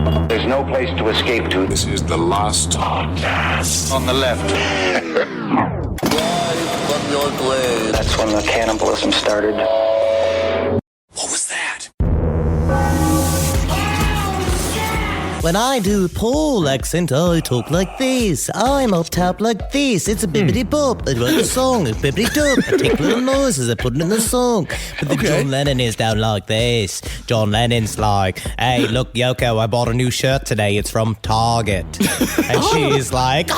There's no place to escape to. This is the last podcast. On the left. That's when the cannibalism started. What was that? When I do Paul accent, I talk like this. I'm up top like this. It's a bibbidi-bop. I write the song. It's bibbidi-dop. I take little noises. I put it in the song. But the John Lennon is down like this. John Lennon's like, hey, look, Yoko, I bought a new shirt today. It's from Target. And she's like,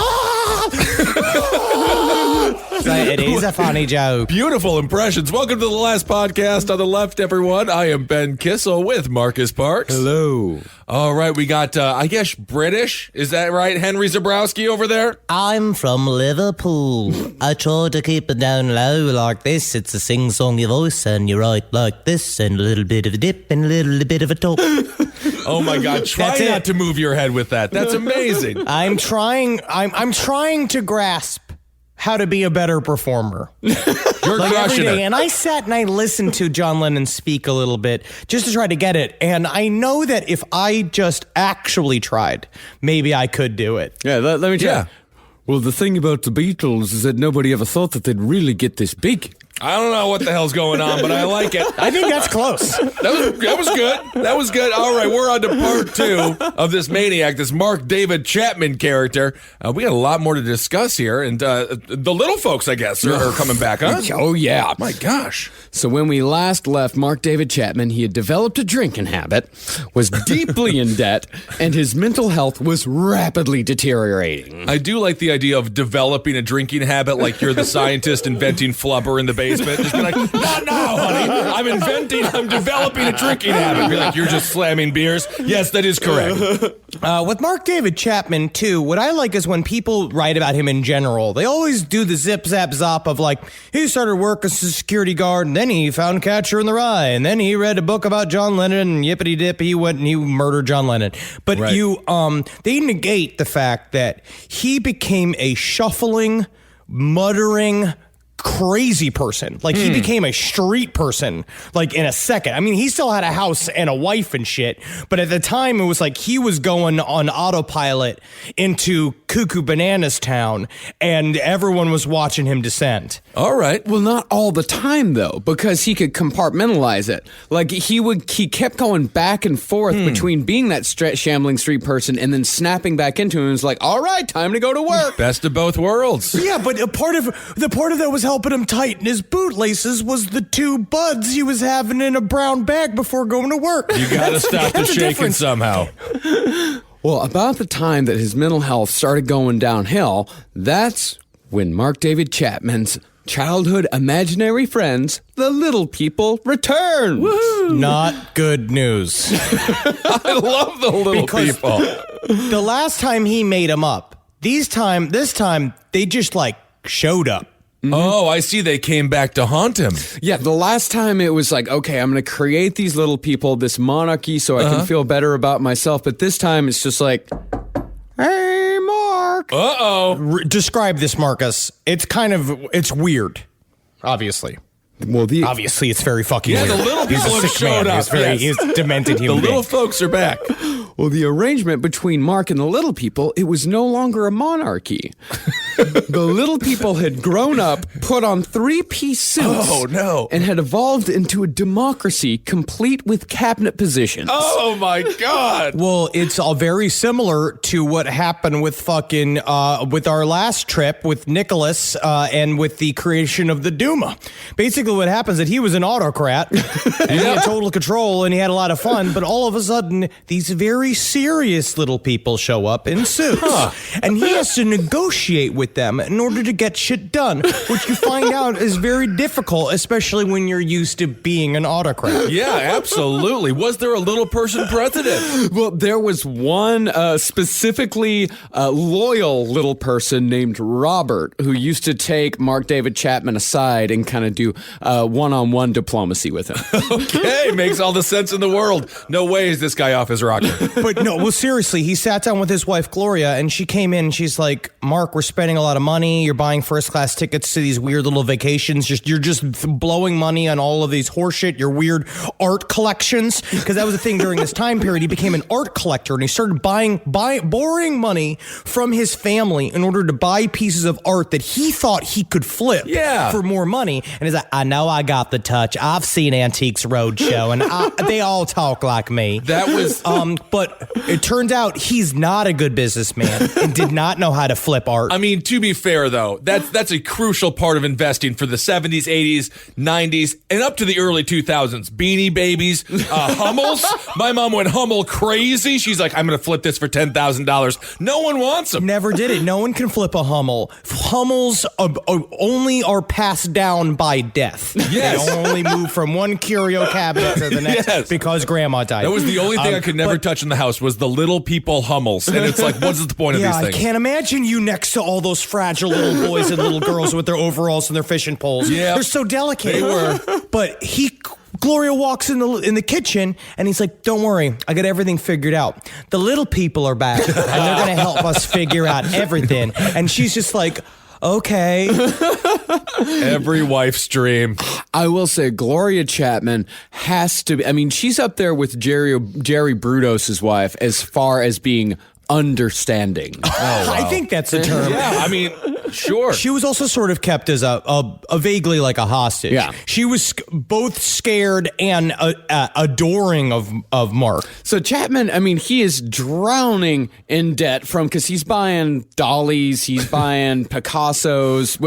So it is a funny joke. Beautiful impressions. Welcome to the last podcast on the left, everyone. I am Ben Kissel with Marcus Parks. Hello. All right, we got, I guess, British. Is that right? Henry Zabrowski over there? I'm from Liverpool. I try to keep it down low like this. It's a sing-songy voice, and you write like this, and a little bit of a dip and a little bit of a top. Oh my God! Try not to move your head with that. That's amazing. I'm trying to grasp how to be a better performer. You're like crushing every day. it. And I sat and I listened to John Lennon speak a little bit just to try to get it. And I know that if I just actually tried, maybe I could do it. Yeah, let me try. Yeah. Well, the thing about the Beatles is that nobody ever thought that they'd really get this big. I don't know what the hell's going on, but I like it. I think that's close. That was good. That was good. All right, we're on to part 2 of this maniac, this Mark David Chapman character. We got a lot more to discuss here, and the little folks, I guess, are coming back, huh? Oh, yeah. My gosh. So when we last left Mark David Chapman, he had developed a drinking habit, was deeply in debt, and his mental health was rapidly deteriorating. I do like the idea of developing a drinking habit like you're the scientist inventing flubber in the basement. Just be like, no, honey, I'm developing a drinking habit. Be like, you're just slamming beers? Yes, that is correct. With Mark David Chapman, too, what I like is when people write about him in general, they always do the zip, zap, zop of like, he started work as a security guard, and then he found Catcher in the Rye, and then he read a book about John Lennon, and yippity-dip, he went and he murdered John Lennon. But Right. They negate the fact that he became a shuffling, muttering, crazy person. Like he became a street person like in a second. I mean, he still had a house and a wife and shit, but at the time it was like he was going on autopilot into Cuckoo Bananas Town and everyone was watching him descend. All right. Well, not all the time, though, because he could compartmentalize it. Like, he kept going back and forth between being that shambling street person and then snapping back into it and was like, all right, time to go to work. Best of both worlds. Yeah, but a part of that was helping him tighten his bootlaces was the 2 buds he was having in a brown bag before going to work. You gotta stop the shaking somehow. Well, about the time that his mental health started going downhill, that's when Mark David Chapman's childhood imaginary friends, the little people, returned. Not good news. I love the little people. The last time he made them up, this time, they just like showed up. Oh, I see. They came back to haunt him. Yeah, the last time it was like, okay, I'm going to create these little people, this monarchy, so I can feel better about myself. But this time it's just like, hey, Mark. Uh-oh. Describe this, Marcus. It's weird, obviously. Well, Obviously, it's very fucking weird. the little He's people a have sick showed man. up. He's a demented The human little being. folks are back. Well, the arrangement between Mark and the little people, it was no longer a monarchy. The little people had grown up, put on 3-piece suits, Oh, no. and had evolved into a democracy complete with cabinet positions. Oh, my God. Well, it's all very similar to what happened with with our last trip with Nicholas and with the creation of the Duma. Basically, what happens is that he was an autocrat and he had total control and he had a lot of fun, but all of a sudden, these very serious little people show up in suits. And he has to negotiate with them in order to get shit done, which you find out is very difficult, especially when you're used to being an autocrat. Yeah, absolutely. Was there a little person president? Well, there was one specifically loyal little person named Robert who used to take Mark David Chapman aside and kind of do one-on-one diplomacy with him. Okay, makes all the sense in the world. No way is this guy off his rocker. But no, well, seriously, he sat down with his wife, Gloria, and she came in and she's like, Mark, we're spending a lot of money. You're buying first class tickets to these weird little vacations. You're just blowing money on all of these horseshit, your weird art collections. Because that was the thing during this time period. He became an art collector and he started borrowing money from his family in order to buy pieces of art that he thought he could flip for more money. And he's like, I know I got the touch. I've seen Antiques Roadshow and they all talk like me. That was... but it turns out he's not a good businessman and did not know how to flip art. I mean, to be fair, though, that's a crucial part of investing for the 70s, 80s, 90s, and up to the early 2000s. Beanie Babies, Hummels. My mom went Hummel crazy. She's like, I'm going to flip this for $10,000. No one wants them. Never did it. No one can flip a Hummel. Hummels only are passed down by death. Yes. They only move from one curio cabinet to the next because grandma died. That was the only thing I could never touch in the house was the little people Hummels. And it's like, what's the point of these things? I can't imagine you next to all those fragile little boys and little girls with their overalls and their fishing poles. Yeah. They're so delicate. They were. But Gloria walks in the kitchen and he's like, don't worry, I got everything figured out. The little people are back and they're going to help us figure out everything. And she's just like, okay. Every wife's dream. I will say Gloria Chapman has to be, I mean, she's up there with Jerry Brudos' wife as far as being understanding. Oh, wow. I think that's the term. Yeah, I mean, sure. She was also sort of kept as a vaguely like a hostage. Yeah. She was both scared and adoring of Mark. So Chapman, I mean, he is drowning in debt because he's buying dollies, he's buying Picassos,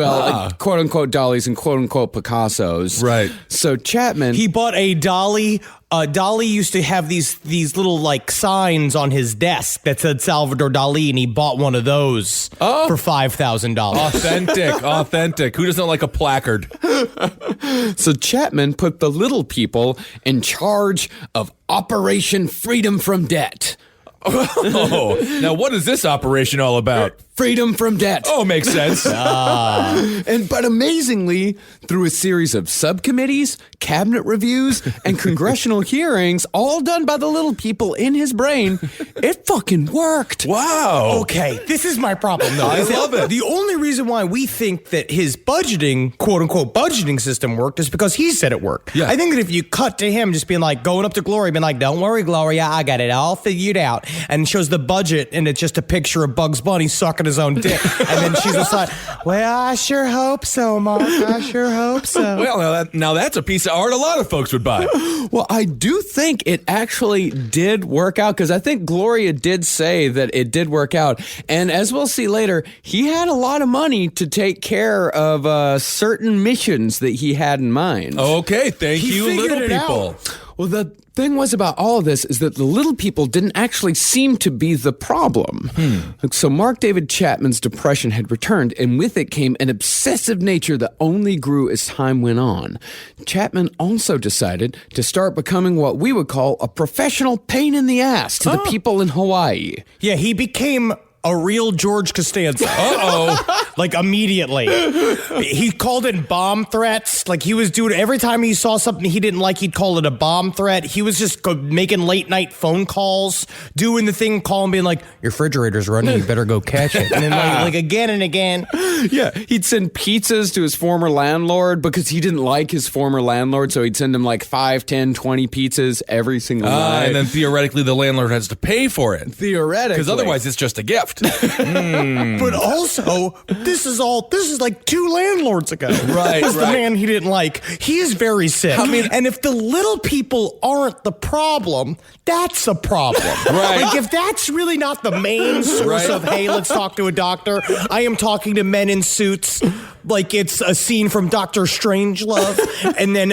quote unquote dollies and quote unquote Picassos. Right. So Chapman, He bought a dolly. Dali used to have these little like signs on his desk that said Salvador Dali, and he bought one of those for $5,000. Authentic. Who doesn't like a placard? So Chapman put the little people in charge of Operation Freedom from Debt. Oh, now what is this operation all about? Freedom from debt. Oh, makes sense. But amazingly, through a series of subcommittees, cabinet reviews, and congressional hearings, all done by the little people in his brain, it fucking worked. Wow. Okay, this is my problem though. I love it. The only reason why we think that his budgeting, quote unquote, budgeting system worked is because he said it worked. Yeah. I think that if you cut to him just being like, going up to Gloria, being like, don't worry, Gloria, I got it all figured out, and shows the budget, and it's just a picture of Bugs Bunny sucking his own dick. And then she's just like, well, I sure hope so, Mark. I sure hope so. Well, now that's a piece of art a lot of folks would buy. Well, I do think it actually did work out because I think Gloria did say that it did work out. And as we'll see later, he had a lot of money to take care of certain missions that he had in mind. Okay, thank He you, figured little it out. people. Well, the thing was about all of this is that the little people didn't actually seem to be the problem. So Mark David Chapman's depression had returned, and with it came an obsessive nature that only grew as time went on. Chapman also decided to start becoming what we would call a professional pain in the ass to the people in Hawaii. Yeah, he became a real George Costanza. Like immediately. He called in bomb threats. Like he was doing, every time he saw something he didn't like, he'd call it a bomb threat. He was just making late night phone calls, doing the thing, calling, being like, your refrigerator's running, you better go catch it. And then like again and again. Yeah, he'd send pizzas to his former landlord because he didn't like his former landlord, so he'd send him like 5, 10, 20 pizzas every single night. And then theoretically the landlord has to pay for it. Theoretically. Because otherwise it's just a gift. But also, this is like 2 landlords ago. Right, Was the right. man he didn't like. He is very sick. I mean, and if the little people aren't the problem, that's a problem. Right. Like if that's really not the main source Right. of, hey, let's talk to a doctor. I am talking to men in suits like it's a scene from Dr. Strangelove. And then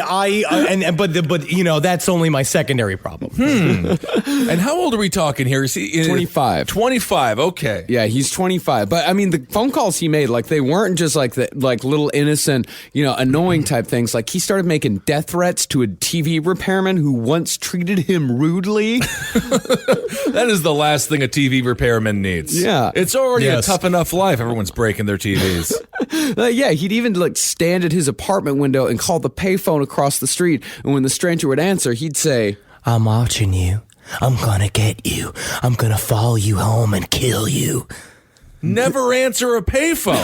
but you know, that's only my secondary problem. And how old are we talking here? Is he 25. 25, okay. Yeah, he's 25. But I mean, the phone calls he made, like they weren't just like little innocent, annoying type things. Like he started making death threats to a TV repairman who once treated him rudely. That is the last thing a TV repairman needs. Yeah. It's already Yes. a tough enough life. Everyone's breaking their TVs. Yeah, he'd even stand at his apartment window and call the payphone across the street. And when the stranger would answer, he'd say, I'm watching you. I'm gonna get you. I'm gonna follow you home and kill you. never answer a payphone.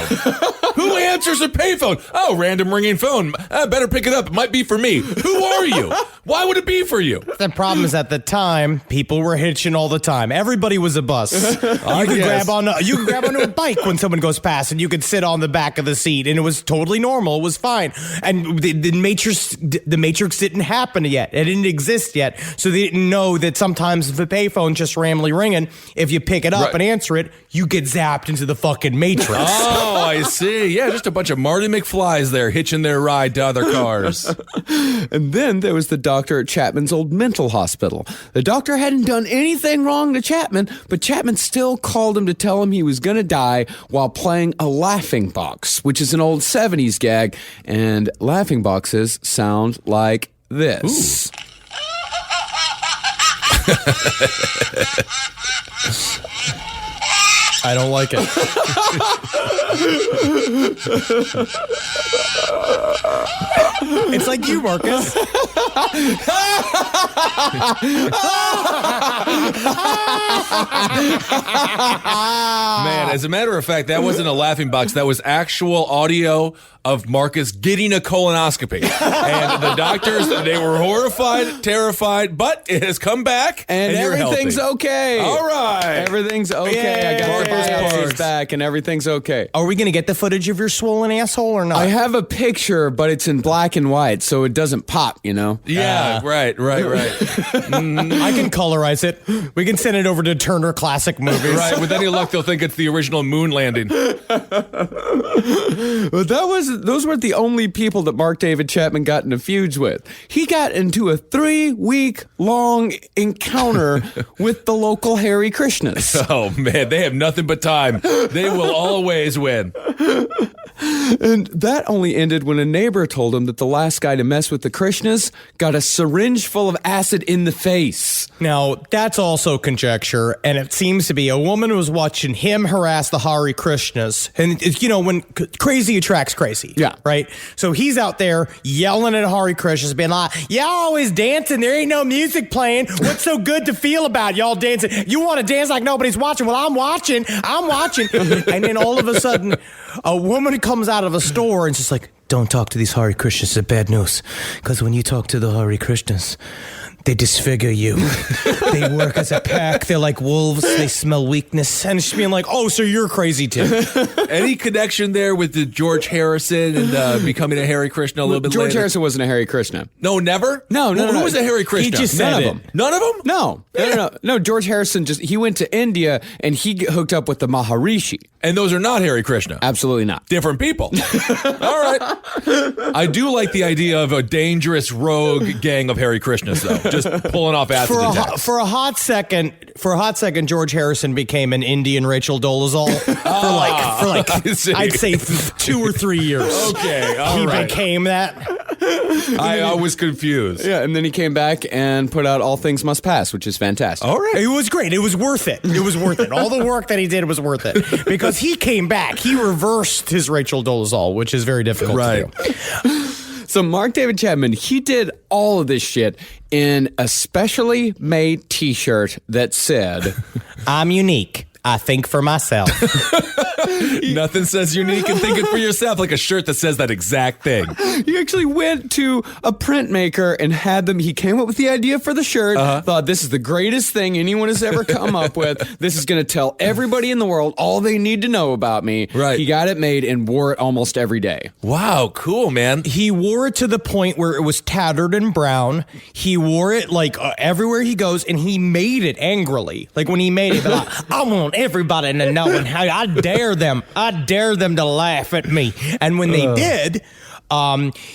Who answers a payphone? Oh, random ringing phone. I better pick it up. It might be for me. Who are you? Why would it be for you? The problem is at the time, people were hitching all the time. Everybody was a bus. You could grab onto a bike when someone goes past, and you could sit on the back of the seat, and it was totally normal. It was fine. And the Matrix didn't happen yet. It didn't exist yet, so they didn't know that sometimes if a payphone's just randomly ringing, if you pick it up and answer it, you get zapped into the fucking Matrix. Oh, I see. Yeah, just a bunch of Marty McFlys there hitching their ride to other cars. And then there was the doctor at Chapman's old mental hospital. The doctor hadn't done anything wrong to Chapman, but Chapman still called him to tell him he was going to die while playing a laughing box, which is an old 70s gag, and laughing boxes sound like this. I don't like it. It's like you, Marcus. Man, as a matter of fact, that wasn't a laughing box. That was actual audio of Marcus getting a colonoscopy. And the doctors, they were horrified, terrified, but it has come back. And you're everything's healthy. okay. All right. Everything's okay. I got the biopsies back and everything's okay. Are we going to get the footage of your swollen asshole or not? I have a picture, but it's in black and white, so it doesn't pop, you know? Yeah, right. I can colorize it. We can send it over to Turner Classic Movies. Right, with any luck, they'll think it's the original moon landing. But those weren't the only people that Mark David Chapman got into feuds with. He got into a 3-week-long encounter with the local Hare Krishnas. Oh, man, they have nothing but time. They will always win. And that only ended when a neighbor told him that the last guy to mess with the Krishnas got a syringe full of acid in the face. Now, that's also conjecture, and it seems to be a woman was watching him harass the Hare Krishnas. And, you know, when crazy attracts crazy. Yeah. Right? So he's out there yelling at Hare Krishnas, being like, y'all always dancing. There ain't no music playing. What's so good to feel about y'all dancing? You want to dance like nobody's watching? Well, I'm watching. And then all of a sudden, a woman comes out of a store and just like, don't talk to these Hare Krishnas. It's bad news. Because when you talk to the Hare Krishnas, they disfigure you. They work as a pack. They're like wolves. They smell weakness. And she's being like, oh, so you're crazy too. Any connection there with the George Harrison and becoming a Hare Krishna a little bit George later? Harrison wasn't a Hare Krishna. No, never? No. Who was a Hare Krishna? He just said None of it. them. None of them? No. George Harrison he went to India and he hooked up with the Maharishi. And those are not Hare Krishna. Absolutely not. Different people. All right. I do like the idea of a dangerous rogue gang of Hare Krishnas, though. Just pulling off acid attacks. For a hot second, George Harrison became an Indian Rachel Dolezal for like I'd say 2 or 3 years. Okay, all he right. became that. I was confused. Yeah, and then he came back and put out All Things Must Pass, which is fantastic. All right. It was great. It was worth it. All the work that he did was worth it because he came back. He reversed his Rachel Dolezal, which is very difficult to do. So Mark David Chapman, he did all of this shit in a specially made T-shirt that said, I'm unique. I think for myself. Nothing says unique and thinking for yourself like a shirt that says that exact thing. he actually went to a printmaker and had them. He came up with the idea for the shirt, thought this is the greatest thing anyone has ever come up with. This is going to tell everybody in the world all they need to know about me. Right. He got it made and wore it almost every day. Wow, cool, man. He wore it to the point where it was tattered and brown. He wore it like everywhere he goes, and he made it angrily. Like when he made it, like, I want everybody to know, and how I dare them to laugh at me. And when they did,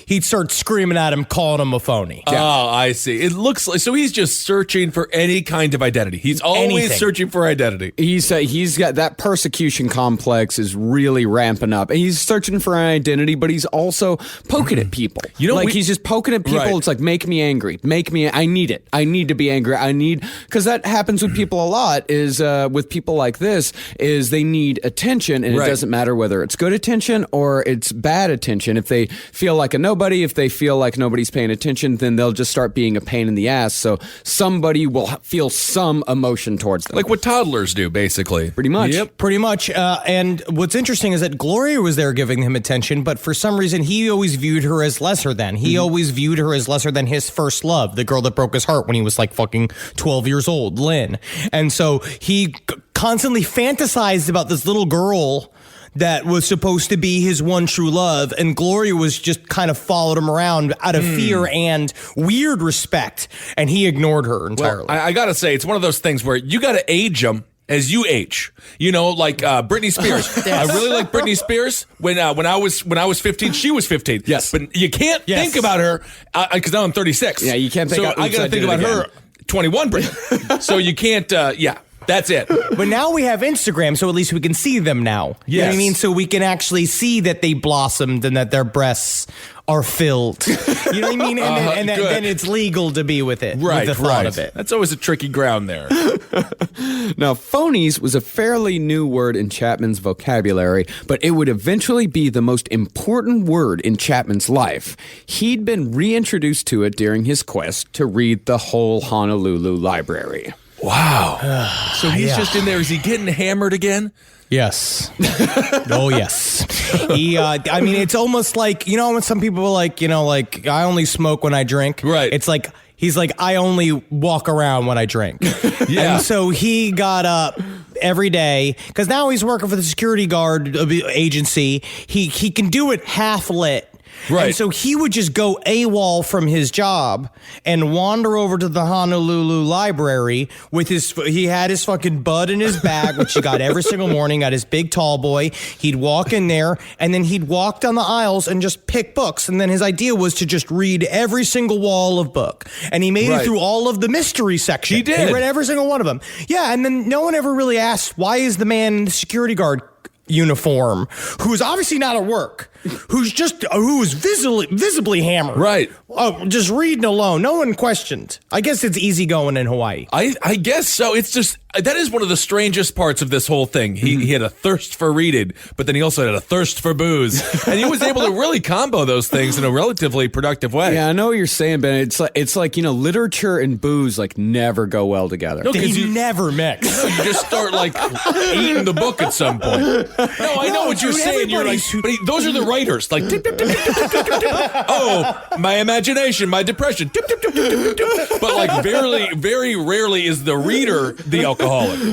he'd start screaming at him, calling him a phony. Oh, I see. It looks like, so he's just searching for any kind of identity. He's always Anything. searching for identity. He's got that persecution complex is really ramping up. And he's searching for an identity, but he's also poking at people. You know, he's just poking at people. Right. It's like, make me angry. I need it. I need to be angry. because that happens with people a lot is with people like this is they need attention, and Right. it doesn't matter whether it's good attention or it's bad attention. If they feel like a nobody. If they feel like nobody's paying attention, then they'll just start being a pain in the ass. So somebody will feel some emotion towards them. Like what toddlers do, basically. Pretty much. Yep. Pretty much. And what's interesting is that Gloria was there giving him attention, but for some reason, he always viewed her as lesser than. He always viewed her as lesser than his first love, the girl that broke his heart when he was like fucking 12 years old, Lynn. And so he constantly fantasized about this little girl that was supposed to be his one true love, and Gloria was just kind of followed him around out of fear and weird respect, and he ignored her entirely. Well, I gotta say, it's one of those things where you gotta age them as you age. You know, like Britney Spears. I really like Britney Spears. When I was 15, she was 15. Yes. But you can't think about her, because now I'm 36. Yeah, you can't think so about I gotta think about her 21 Britney. So you can't, that's it. But now we have Instagram, so at least we can see them now. You know what I Yes. mean? So we can actually see that they blossomed and that their breasts are filled. You know what I mean? And then it's legal to be with it. Right, with the thought right. of it. That's always a tricky ground there. Now, phonies was a fairly new word in Chapman's vocabulary, but it would eventually be the most important word in Chapman's life. He'd been reintroduced to it during his quest to read the whole Honolulu library. Wow. So he's just in there. Is he getting hammered again? Yes. Oh, yes. I mean, it's almost like, you know, when some people are like, you know, like, I only smoke when I drink. Right. It's like, he's like, I only walk around when I drink. Yeah. And so he got up every day, because now he's working for the security guard agency. He can do it half lit. Right. And so he would just go AWOL from his job and wander over to the Honolulu library with he had his fucking bud in his bag, which he got every single morning, got his big tall boy. He'd walk in there and then he'd walk down the aisles and just pick books. And then his idea was to just read every single wall of book. And he made it through all of the mystery section. He did. He read every single one of them. Yeah. And then no one ever really asked, why is the man in the security guard uniform, who's obviously not at work, who's visibly hammered, Right. Just reading alone, no one questioned. I guess it's easy going in Hawaii. I guess so. It's just, that is one of the strangest parts of this whole thing. He had a thirst for reading, but then he also had a thirst for booze. And he was able to really combo those things in a relatively productive way. Yeah, I know what you're saying, Ben. It's like, you know, literature and booze like never go well together. No, 'cause They you never mix. you just start like eating the book at some point. No, I know what you're dude, saying. You're like, everybody's- but those are the writers. Like, tip, tip, tip, tip, tip, tip, tip, tip. Oh, my imagination, my depression. Tip, tip, tip, tip, tip, tip. But like, very rarely is the reader the alcoholic.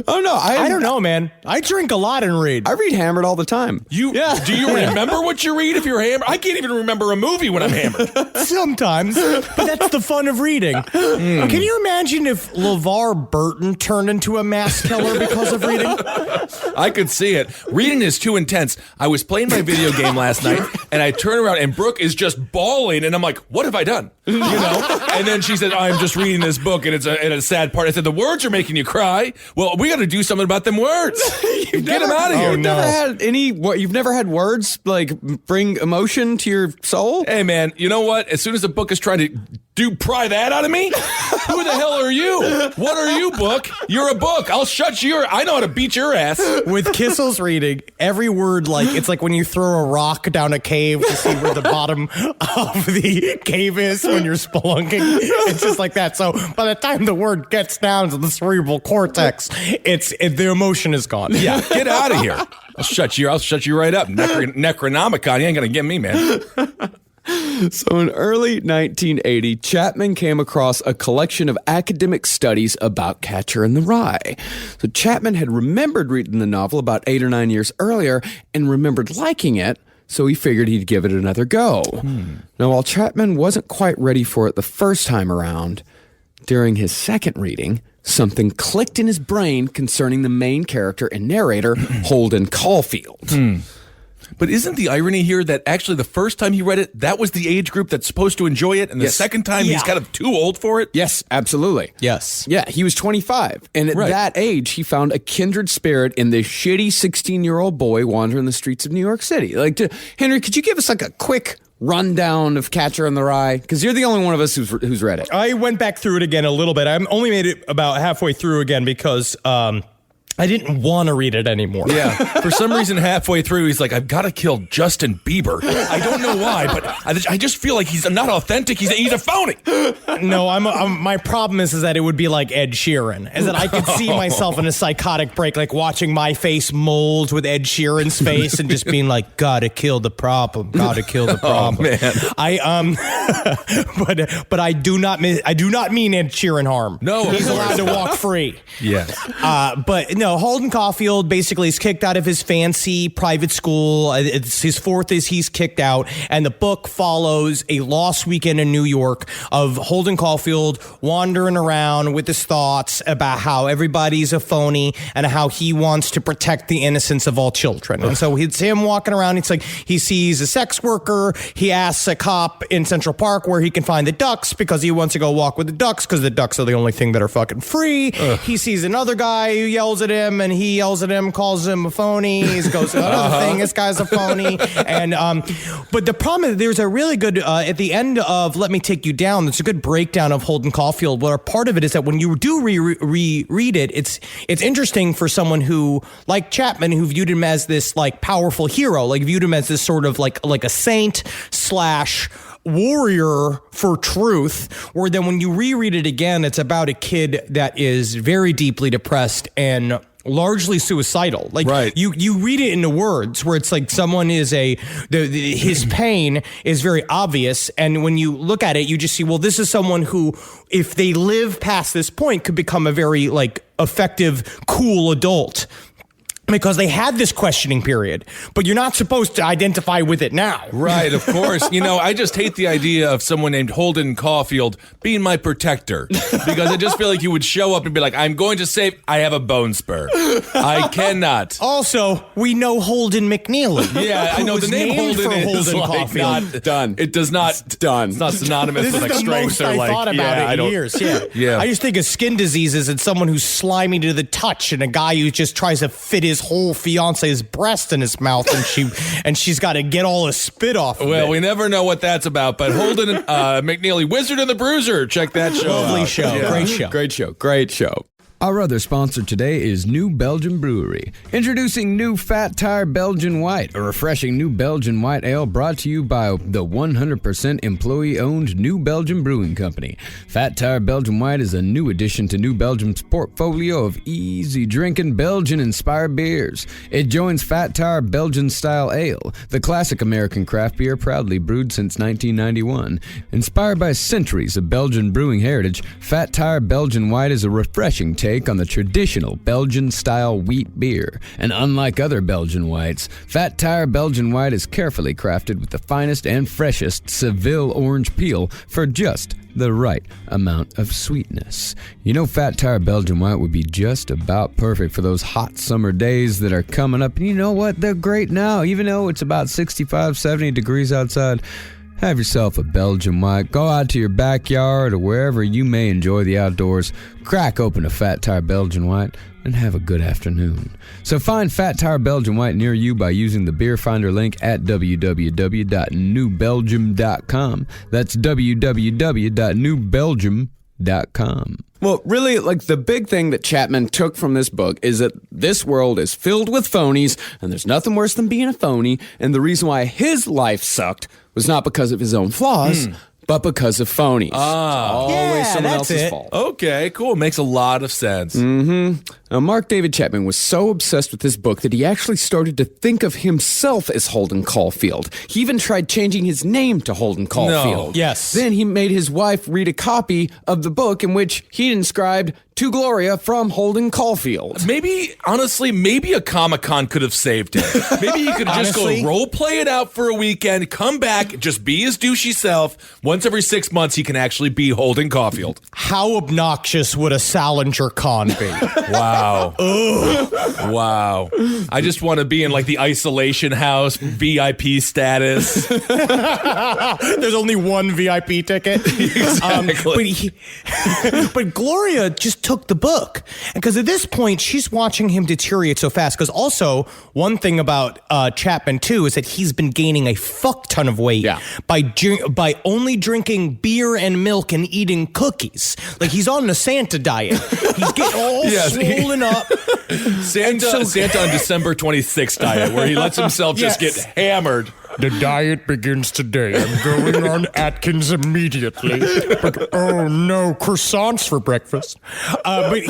Oh no, I don't know, man. I drink a lot and read. I read hammered all the time. Do you remember what you read if you're hammered? I can't even remember a movie when I'm hammered. Sometimes, but that's the fun of reading. Can you imagine if LeVar Burton turned into a mass killer because of reading? I could see it. Reading is too intense. I was playing my video game last night, and I turn around, and Brooke is just bawling, and I'm like, what have I done? You know? And then she said, I'm just reading this book, and it's a sad part. I said, the words are making you cry. Well, we got to do something about them words. Get them out of here. You've never had you've never had words like bring emotion to your soul? Hey, man, you know what? As soon as a book is trying to pry that out of me, who the hell are you? What are you, book? You're a book. I'll shut I know how to beat your ass. With Kissel's reading, every word, like, it's like when you throw a rock down a cave to see where the bottom of the cave is when you're spelunking. It's just like that. So by the time the word gets down to the cerebral cortex, the emotion is gone. Yeah, get out of here. I'll shut you right up. Necronomicon, you ain't gonna get me, man. So in early 1980, Chapman came across a collection of academic studies about Catcher in the Rye. So Chapman had remembered reading the novel about 8 or 9 years earlier and remembered liking it, so he figured he'd give it another go. Now, while Chapman wasn't quite ready for it the first time around, during his second reading, something clicked in his brain concerning the main character and narrator, Holden Caulfield. But isn't the irony here that actually the first time he read it, that was the age group that's supposed to enjoy it, and the second time he's kind of too old for it? Yes, absolutely. Yes. Yeah, he was 25. And at that age, he found a kindred spirit in the shitty 16-year-old boy wandering the streets of New York City. Henry, could you give us like a quick rundown of Catcher in the Rye? Because you're the only one of us who's read it. I went back through it again a little bit. I only made it about halfway through again because I didn't want to read it anymore. Yeah. For some reason, halfway through, he's like, I've got to kill Justin Bieber. I don't know why, but I just feel like he's not authentic. He's a phony. No, my problem is that it would be like Ed Sheeran, is that I could see myself in a psychotic break, like watching my face mold with Ed Sheeran's face and just being like, gotta kill the problem, gotta kill the problem. Oh, man. But I do not mean Ed Sheeran harm. No, he's of allowed course to not. walk free. Yes. But no, Holden Caulfield basically is kicked out of his fancy private school. It's his fourth is he's kicked out, and the book follows a lost weekend in New York of Holden Caulfield wandering around with his thoughts about how everybody's a phony and how he wants to protect the innocence of all children. And so it's him walking around. It's like he sees a sex worker. He asks a cop in Central Park where he can find the ducks because he wants to go walk with the ducks because the ducks are the only thing that are fucking free. He sees another guy who yells at him, and he yells at him, calls him a phony. He goes, another thing, this guy's a phony. And but the problem is there's a really good, at the end of Let Me Take You Down, there's a good breakdown of Holden Caulfield, where part of it is that when you do reread it, it's interesting for someone who, like Chapman, who viewed him as this like powerful hero, like viewed him as this sort of like a saint / warrior for truth, where then when you reread it again, it's about a kid that is very deeply depressed and largely suicidal. Like right. you read it in the words where it's like someone is his pain is very obvious, and when you look at it, you just see, well, this is someone who, if they live past this point, could become a very like effective, cool adult. Because they had this questioning period, but you're not supposed to identify with it now. Right, of course. I just hate the idea of someone named Holden Caulfield being my protector, because I just feel like you would show up and be like, I'm going to save, I have a bone spur. I cannot. Also, we know Holden McNeely. Yeah, I know the name Holden is like Caulfield. not done. It does not, done. It's not synonymous This with is like the strength most or I like, thought about it in years. Yeah. Yeah. I just think of skin diseases and someone who's slimy to the touch, and a guy who just tries to fit his whole fiance's breast in his mouth, and she's got to get all the spit off of Well, it. we never know what that's about, but Holden McNeely, Wizard and the Bruiser, check that show Lovely out. show. Yeah. Great show. Great show. Great show. Our other sponsor today is New Belgium Brewery. Introducing new Fat Tire Belgian White, a refreshing new Belgian white ale brought to you by the 100% employee-owned New Belgium Brewing Company. Fat Tire Belgian White is a new addition to New Belgium's portfolio of easy-drinking Belgian-inspired beers. It joins Fat Tire Belgian-style ale, the classic American craft beer proudly brewed since 1991. Inspired by centuries of Belgian brewing heritage, Fat Tire Belgian White is a refreshing take on the traditional Belgian-style wheat beer. And unlike other Belgian whites, Fat Tire Belgian White is carefully crafted with the finest and freshest Seville orange peel for just the right amount of sweetness. Fat Tire Belgian White would be just about perfect for those hot summer days that are coming up. And you know what? They're great now, even though it's about 65, 70 degrees outside. Have yourself a Belgian White. Go out to your backyard or wherever you may enjoy the outdoors. Crack open a Fat Tire Belgian White and have a good afternoon. So find Fat Tire Belgian White near you by using the Beer Finder link at www.newbelgium.com. That's www.newbelgium.com. Well, really, the big thing that Chapman took from this book is that this world is filled with phonies, and there's nothing worse than being a phony, and the reason why his life sucked was not because of his own flaws, but because of phonies. Always someone else's fault. Okay, cool. Makes a lot of sense. Now, Mark David Chapman was so obsessed with this book that he actually started to think of himself as Holden Caulfield. He even tried changing his name to Holden Caulfield. No. Yes. Then he made his wife read a copy of the book in which he inscribed to Gloria from Holden Caulfield. Maybe a Comic-Con could have saved him. Maybe he could just go Honestly? role play it out for a weekend, come back, just be his douchey self. Once every 6 months, he can actually be Holden Caulfield. How obnoxious would a Salinger con be? Wow. Wow. I just want to be in the isolation house, VIP status. There's only one VIP ticket. Exactly. But Gloria just took the book. Because at this point, she's watching him deteriorate so fast. Because also, one thing about Chapman, too, is that he's been gaining a fuck ton of weight by only drinking beer and milk and eating cookies. He's on the Santa diet. He's getting all Yes, swole holding up. Santa on December 26th diet, where he lets himself just get hammered. The diet begins today. I'm going on Atkins immediately. But oh no, croissants for breakfast. But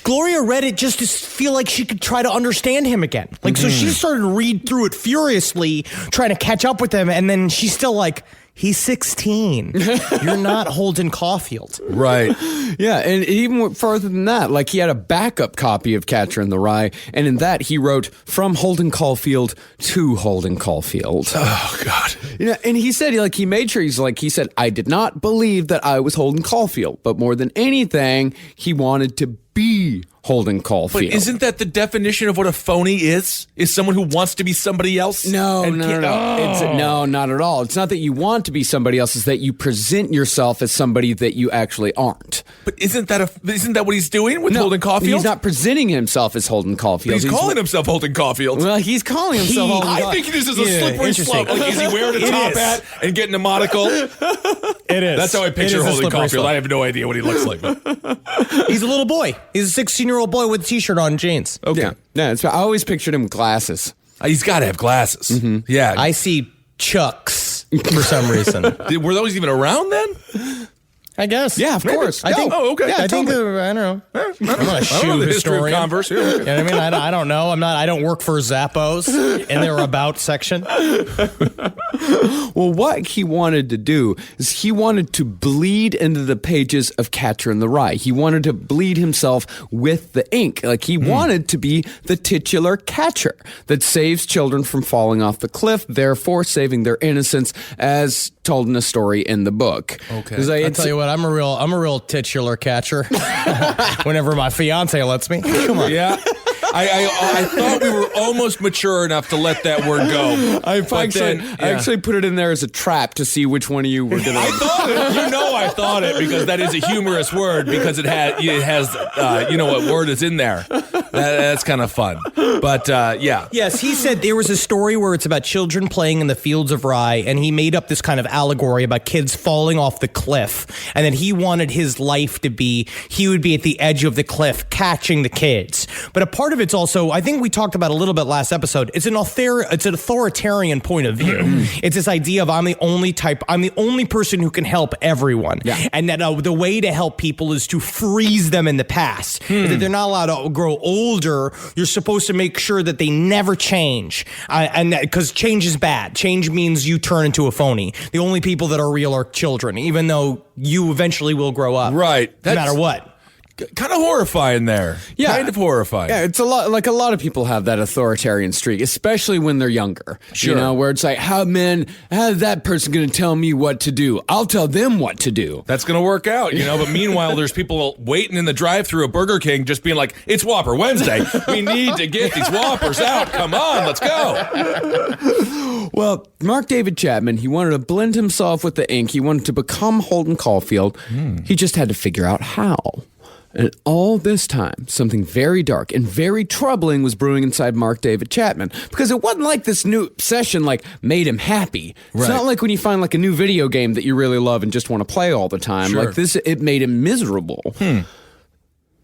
Gloria read it just to feel like she could try to understand him again. Like, so she started to read through it furiously, trying to catch up with him. And then she's still like, he's 16. You're not Holden Caulfield. Right. Yeah, and it even went further than that. Like, he had a backup copy of Catcher in the Rye, and in that he wrote, "From Holden Caulfield to Holden Caulfield." Oh, God. And he said, like, he made sure, he said, "I did not believe that I was Holden Caulfield, but more than anything, he wanted to be Holden Caulfield." But isn't that the definition of what a phony is? Is someone who wants to be somebody else? No. Oh. No, not at all. It's not that you want to be somebody else. It's that you present yourself as somebody that you actually aren't. But isn't that what he's doing with Holden Caulfield? He's not presenting himself as Holden Caulfield. He's calling himself Holden Caulfield. Well, he's calling himself Holden Caulfield. I think this is a slippery slope. Like, is he wearing a top hat and getting a monocle? It is. That's how I picture Holden Caulfield. I have no idea what he looks like. He's a little boy. He's a 16-year-old boy with a t-shirt on and jeans. Okay. Yeah, I always pictured him with glasses. He's got to have glasses. Mm-hmm. Yeah. I see Chucks for some reason. Were those even around then? I guess. Yeah, of course. I think. Oh, okay. Yeah, I think. I don't know. I'm not a shoe the history of historian. Converse. Yeah, You know what I mean? I don't know. I don't work for Zappos in their about section. Well, what he wanted to do is he wanted to bleed into the pages of Catcher in the Rye. He wanted to bleed himself with the ink. Like, he wanted to be the titular catcher that saves children from falling off the cliff, therefore saving their innocence, as told in a story in the book. Okay. I'll tell you what, I'm a real titular catcher. Whenever my fiance lets me. Come on. Yeah. I thought we were almost mature enough to let that word go. I actually put it in there as a trap to see which one of you were going to. I thought it. I thought it because that is a humorous word because it has what word is in there. That's kind of fun. But yeah. Yes, he said there was a story where it's about children playing in the fields of rye, and he made up this kind of allegory about kids falling off the cliff, and then he wanted his life to be, he would be at the edge of the cliff catching the kids. But a part of it's also, I think we talked about a little bit last episode, it's an authoritarian point of view. It's this idea of I'm the only person who can help everyone. Yeah. And that the way to help people is to freeze them in the past. That they're not allowed to grow older. You're supposed to make sure that they never change. And because change is bad. Change means you turn into a phony. The only people that are real are children, even though you eventually will grow up. Right. No matter what. Kind of horrifying there. Yeah. Kind of horrifying. Yeah, it's a lot of people have that authoritarian streak, especially when they're younger. Sure. You know, where it's like, how's that person going to tell me what to do? I'll tell them what to do. That's going to work out, But meanwhile, there's people waiting in the drive-thru of Burger King just being like, it's Whopper Wednesday. We need to get these Whoppers out. Come on, let's go. Well, Mark David Chapman, he wanted to blend himself with the ink. He wanted to become Holden Caulfield. He just had to figure out how. And all this time, something very dark and very troubling was brewing inside Mark David Chapman. Because it wasn't like this new obsession, made him happy. It's not like when you find, a new video game that you really love and just want to play all the time. Sure. Like this, it made him miserable.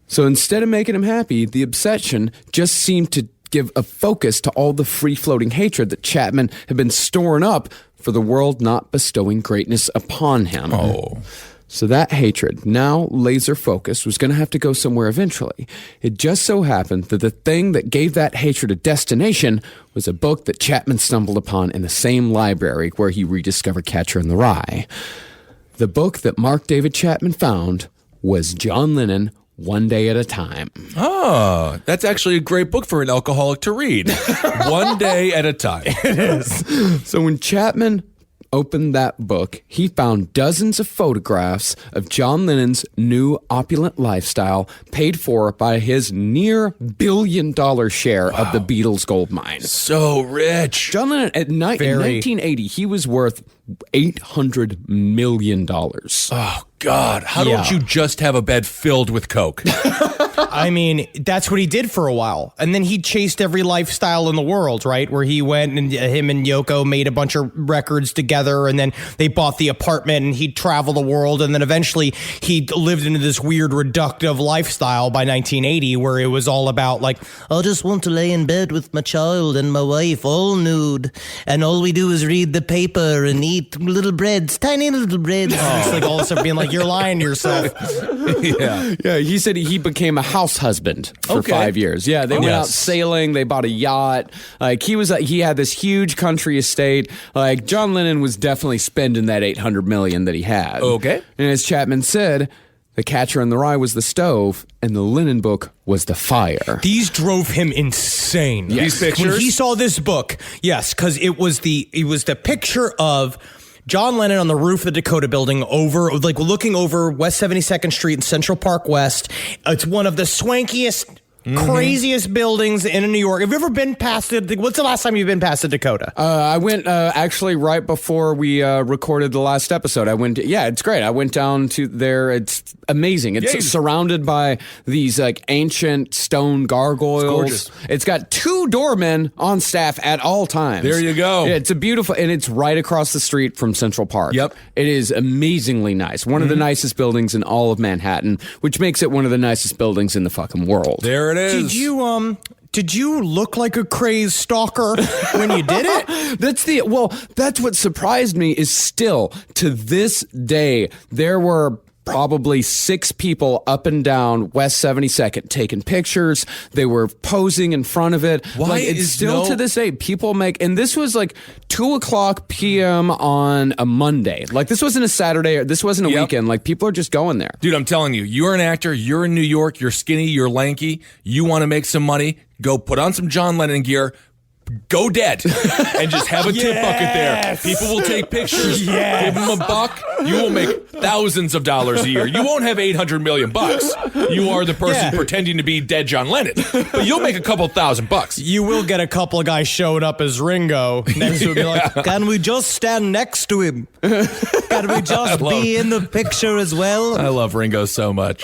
So instead of making him happy, the obsession just seemed to give a focus to all the free-floating hatred that Chapman had been storing up for the world not bestowing greatness upon him. Oh. So that hatred, now laser focused, was going to have to go somewhere eventually. It just so happened that the thing that gave that hatred a destination was a book that Chapman stumbled upon in the same library where he rediscovered Catcher in the Rye. The book that Mark David Chapman found was John Lennon, One Day at a Time. Oh, that's actually a great book for an alcoholic to read. One day at a time. It is. So when Chapman opened that book, he found dozens of photographs of John Lennon's new opulent lifestyle paid for by his near $1 billion share of the Beatles' gold mine. So rich. John Lennon, in 1980, he was worth $800 million. Oh, God, how don't you just have a bed filled with coke? I mean, that's what he did for a while. And then he chased every lifestyle in the world, right? Where he went and him and Yoko made a bunch of records together, and then they bought the apartment and he'd travel the world. And then eventually he lived into this weird reductive lifestyle by 1980 where it was all about like, I just want to lay in bed with my child and my wife all nude. And all we do is read the paper and eat little breads, tiny little breads. it's like all of a sudden being like, you're lying to yourself. Yeah, he said he became a house husband for 5 years. Yeah, they went out sailing. They bought a yacht. Like he had this huge country estate. Like John Lennon was definitely spending that $800 million that he had. Okay. And as Chapman said, the catcher in the rye was the stove, and the Lennon book was the fire. These drove him insane. These pictures? When he saw this book, yes, because it was the picture of John Lennon on the roof of the Dakota building looking over West 72nd Street in Central Park West. It's one of the swankiest, craziest buildings in New York. Have you ever been past it? What's the last time you've been past the Dakota? I went actually right before we recorded the last episode. It's great. I went down to there. It's amazing. It's surrounded by these like ancient stone gargoyles. It's gorgeous. It's got 2 doormen on staff at all times. There you go. Yeah, it's a beautiful, and it's right across the street from Central Park. Yep. It is amazingly nice. One of the nicest buildings in all of Manhattan, which makes it one of the nicest buildings in the fucking world. There it is. Did you look like a crazed stalker when you did it? That's what surprised me is still to this day, there were probably 6 people up and down West 72nd taking pictures. They were posing in front of it. Why it's is still to this day, people and this was like 2:00 p.m. on a Monday. Like this wasn't a Saturday, or this wasn't a weekend. Like people are just going there. Dude, I'm telling you, you're an actor, you're in New York, you're skinny, you're lanky, you want to make some money, go put on some John Lennon gear, go dead, and just have a tip bucket there. People will take pictures, give them $1, you will make thousands of dollars a year. You won't have $800 million. You are the person pretending to be dead John Lennon, but you'll make a couple $1,000. You will get a couple of guys showing up as Ringo next to him, be like, can we just stand next to him? Can we just be in the picture as well? I love Ringo so much.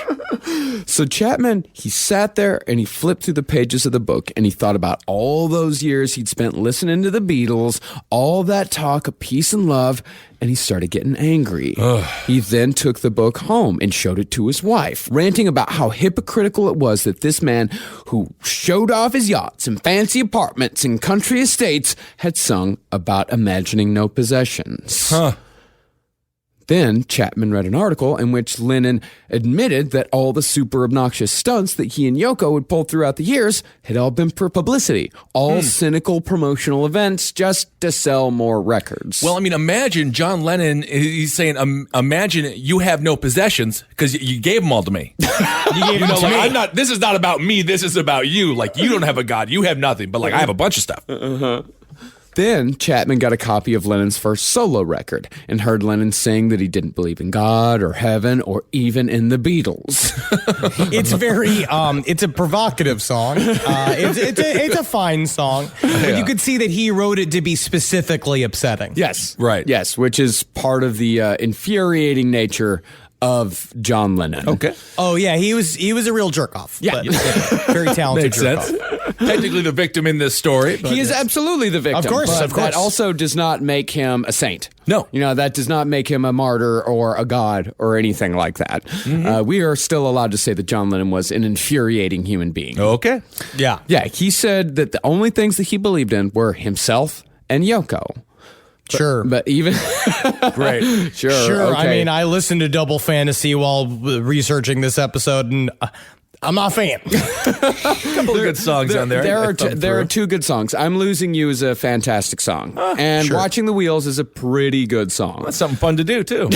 So Chapman, he sat there and he flipped through the pages of the book and he thought about all those years he'd spent listening to the Beatles, all that talk of peace and love, and he started getting angry. He then took the book home and showed it to his wife, ranting about how hypocritical it was that this man who showed off his yachts and fancy apartments and country estates had sung about imagining no possessions. Then Chapman read an article in which Lennon admitted that all the super obnoxious stunts that he and Yoko had pulled throughout the years had all been for publicity, all cynical promotional events just to sell more records. Well, I mean, imagine John Lennon, he's saying, imagine you have no possessions because you gave them all to me. You know, like, this is not about me, this is about you. Like, you don't have a God, you have nothing, but like, I have a bunch of stuff. Then Chapman got a copy of Lennon's first solo record and heard Lennon sing that he didn't believe in God or heaven or even in the Beatles. It's very, it's a provocative song. It's a fine song. But you could see that he wrote it to be specifically upsetting. Yes. Right. Yes, which is part of the infuriating nature of John Lennon. Okay. Oh yeah, he was a real jerk off. Yeah, very talented. Makes jerk sense. off. Technically the victim in this story. He is absolutely the victim. Of course. But that also does not make him a saint. No. You know, that does not make him a martyr or a god or anything like that. We are still allowed to say that John Lennon was an infuriating human being. Okay. Yeah. Yeah, he said that the only things that he believed in were himself and Yoko. Sure. But even... Great. Sure. Okay. Okay. I mean, I listened to Double Fantasy while researching this episode, and I'm not a fan. A couple of good songs on there. There are 2 good songs. I'm Losing You is a fantastic song. And Watching the Wheels is a pretty good song. That's something fun to do, too.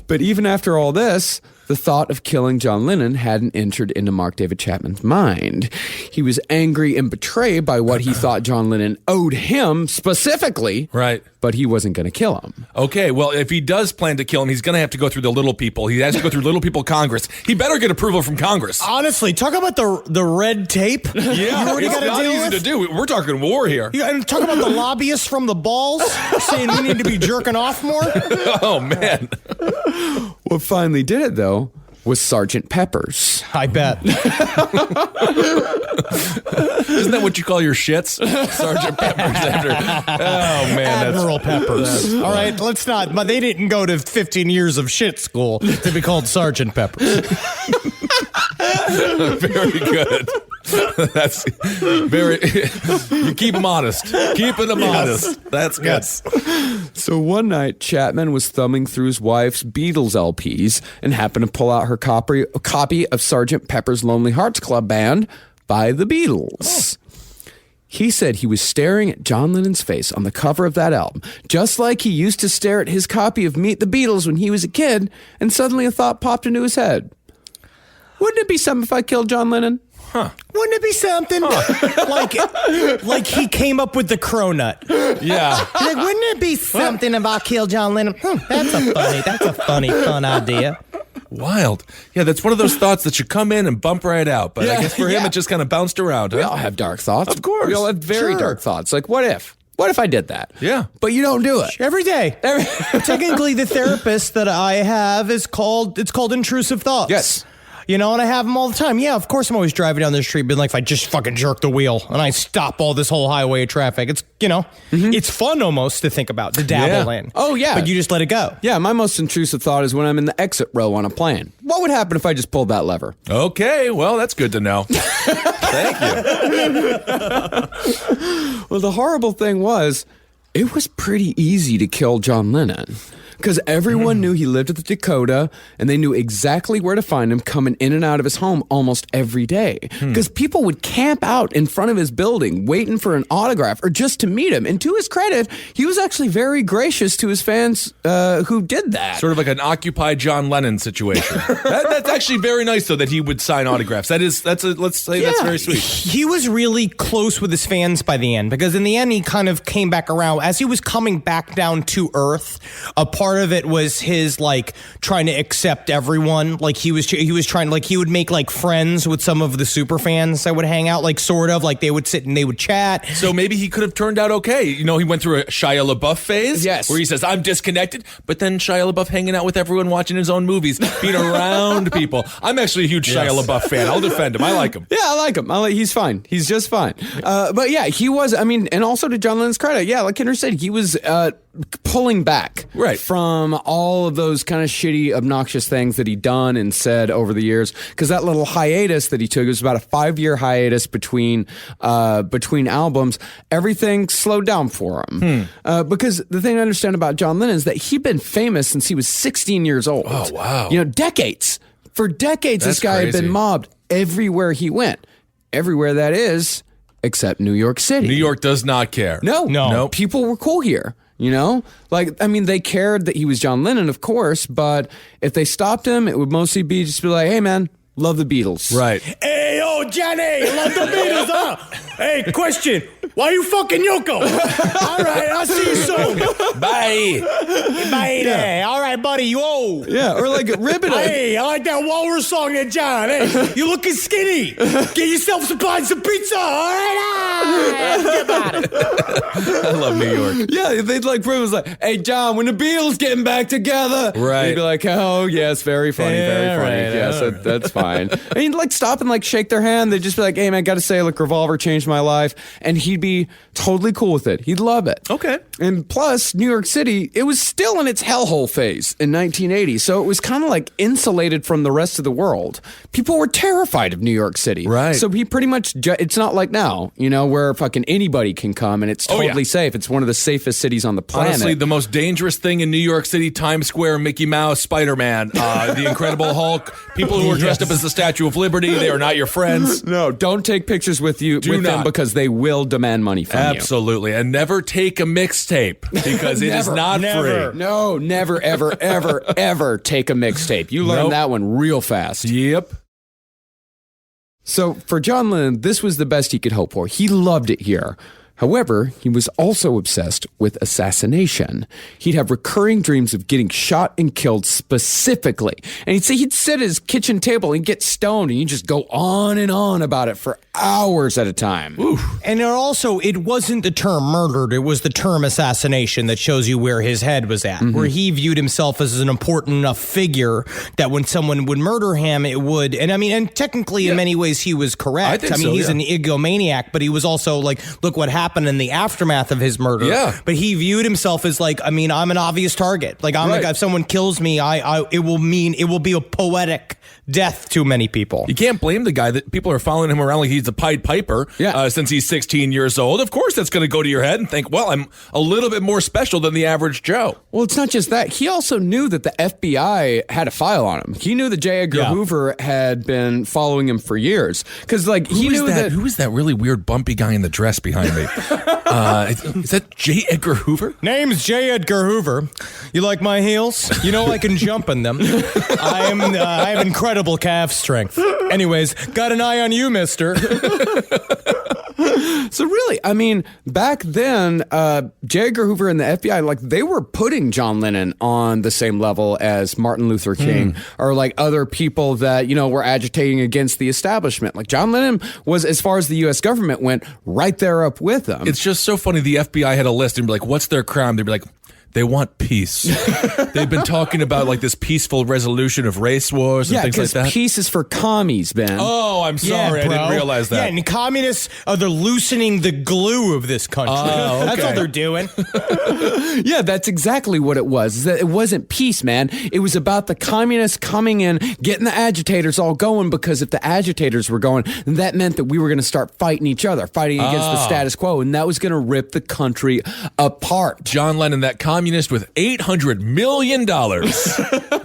But even after all this, the thought of killing John Lennon hadn't entered into Mark David Chapman's mind. He was angry and betrayed by what he thought John Lennon owed him specifically. Right. But he wasn't going to kill him. Okay, well, if he does plan to kill him, he's going to have to go through the little people. He has to go through little people Congress. He better get approval from Congress. Honestly, talk about the red tape. Yeah, you already it's got not to deal easy with. to do. We're talking war here. And talk about the lobbyists from the balls saying we need to be jerking off more. Oh, man. What finally did it, though, was Sergeant Pepper's. I bet. Isn't that what you call your shits? Sergeant Pepper's after. Oh, man. Admiral Peppers. All right, let's not. But they didn't go to 15 years of shit school to be called Sergeant Peppers. Very good. That's very. You keep them honest. Keeping them honest. That's good. Yes. So one night, Chapman was thumbing through his wife's Beatles LPs and happened to pull out her copy of Sgt. Pepper's Lonely Hearts Club Band by the Beatles. He said he was staring at John Lennon's face on the cover of that album, just like he used to stare at his copy of Meet the Beatles when he was a kid, and suddenly a thought popped into his head. Wouldn't it be something if I killed John Lennon? Wouldn't it be something? Like he came up with the cronut. Yeah. Like, wouldn't it be something if I killed John Lennon? That's a funny, fun idea. Wild. Yeah, that's one of those thoughts that should come in and bump right out. But I guess for him, it just kind of bounced around. Huh? We all have dark thoughts. Of course. We all have very dark thoughts. Like, what if? What if I did that? Yeah. But you don't do it. Every day. Technically, the therapist that I have it's called intrusive thoughts. Yes. You know, and I have them all the time. Yeah, of course I'm always driving down the street being like, if I just fucking jerk the wheel and I stop all this whole highway of traffic. It's, it's fun almost to think about, to dabble in. Oh, yeah. But you just let it go. Yeah, my most intrusive thought is when I'm in the exit row on a plane. What would happen if I just pulled that lever? Okay, well, that's good to know. Thank you. Well, the horrible thing was, it was pretty easy to kill John Lennon. Because everyone knew he lived at the Dakota, and they knew exactly where to find him coming in and out of his home almost every day. Because people would camp out in front of his building waiting for an autograph or just to meet him. And to his credit, he was actually very gracious to his fans who did that. Sort of like an Occupy John Lennon situation. That's actually very nice, though, that he would sign autographs. Let's say that's very sweet. He was really close with his fans by the end, because in the end he kind of came back around. As he was coming back down to earth, a part of it was his trying to accept everyone. Like he was trying, like he would make friends with some of the super fans that would hang out, they would sit and they would chat. So maybe he could have turned out okay. He went through a Shia LaBeouf phase. Yes. Where he says, I'm disconnected, but then Shia LaBeouf hanging out with everyone, watching his own movies, being around people. I'm actually a huge Shia LaBeouf fan. I'll defend him. I like him. Yeah, I like him. He's fine. He's just fine. But yeah, he was, and also to John Lennon's credit, yeah, like Kendra said, he was pulling back from all of those kind of shitty, obnoxious things that he'd done and said over the years. Because that little hiatus that he took, it was about a 5-year hiatus between albums. Everything slowed down for him. Because the thing to understand about John Lennon is that he'd been famous since he was 16 years old. Oh, wow. Decades. For decades, That's this guy crazy. had been mobbed everywhere he went. Everywhere that is, except New York City. New York does not care. No. People were cool here. They cared that he was John Lennon, of course, but if they stopped him, it would mostly be just be like, hey, man, love the Beatles. Right. Hey, yo, Johnny, love the Beatles, huh? Hey, question. Why you fucking Yoko? All right, I'll see you soon. Bye. Bye there. All right, buddy, whoa. Yeah, or like Ribbon. Hey, I like that Walrus song there, John. Hey, you looking skinny. Get yourself some pizza. All right, forget about it. I love New York. Yeah, they'd Ribbon was like, hey, John, when the Beatles getting back together. Right. He'd be like, oh, yes, very funny, very funny. Right, Yes, that's fine. And he'd stop and shake their hand. They'd just be like, hey, man, got to say, Revolver changed my life. And he'd be totally cool with it. He'd love it. Okay. And plus, New York City, it was still in its hellhole phase in 1980. So it was kind of insulated from the rest of the world. People were terrified of New York City. Right. So he pretty much, it's not like now, where fucking anybody can come and it's totally safe. It's one of the safest cities on the planet. Honestly, the most dangerous thing in New York City, Times Square, Mickey Mouse, Spider-Man, the Incredible Hulk, people who are dressed up as the Statue of Liberty, they are not your friends. No, don't take pictures with you. Do with not. them because they will demand money from you. Absolutely. And never take a mixtape because it is not free. No, never, ever, ever, ever take a mixtape. You learn that one real fast. Yep. So for John Lennon, this was the best he could hope for. He loved it here. However, he was also obsessed with assassination. He'd have recurring dreams of getting shot and killed specifically. And he'd sit at his kitchen table and get stoned, and he'd just go on and on about it for hours at a time. Oof. And it wasn't the term murdered, it was the term assassination that shows you where his head was at, where he viewed himself as an important enough figure that when someone would murder him, it would, and technically in many ways he was correct. He's an egomaniac, but he was also like, look what happened in the aftermath of his murder. Yeah. But he viewed himself as like, I'm an obvious target. Like if someone kills me, it will be a poetic death to many people. You can't blame the guy that people are following him around like he's a Pied Piper since he's 16 years old. Of course that's going to go to your head and think, well, I'm a little bit more special than the average Joe. Well, it's not just that. He also knew that the FBI had a file on him. He knew that J. Edgar Hoover had been following him for years. Because he knew that... Who is that really weird bumpy guy in the dress behind me? Is that J. Edgar Hoover? Name's J. Edgar Hoover. You like my heels? You know I can jump in them. I have incredible calf strength. Anyways, got an eye on you, mister. So really, back then, J. Edgar Hoover and the FBI, they were putting John Lennon on the same level as Martin Luther King or other people that, were agitating against the establishment. John Lennon was, as far as the U.S. government went, right there up with them. It's just so funny. The FBI had a list and be like, what's their crime? They'd be like, they want peace. They've been talking about this peaceful resolution of race wars and things like that. Yeah, because peace is for commies, Ben. Oh, I'm sorry. I didn't realize that. Yeah, and communists are loosening the glue of this country. Oh, okay. That's all they're doing. Yeah, that's exactly what it was. It wasn't peace, man. It was about the communists coming in, getting the agitators all going, because if the agitators were going, then that meant that we were going to start fighting each other, fighting against the status quo, and that was going to rip the country apart. John Lennon, that communist with $800 million.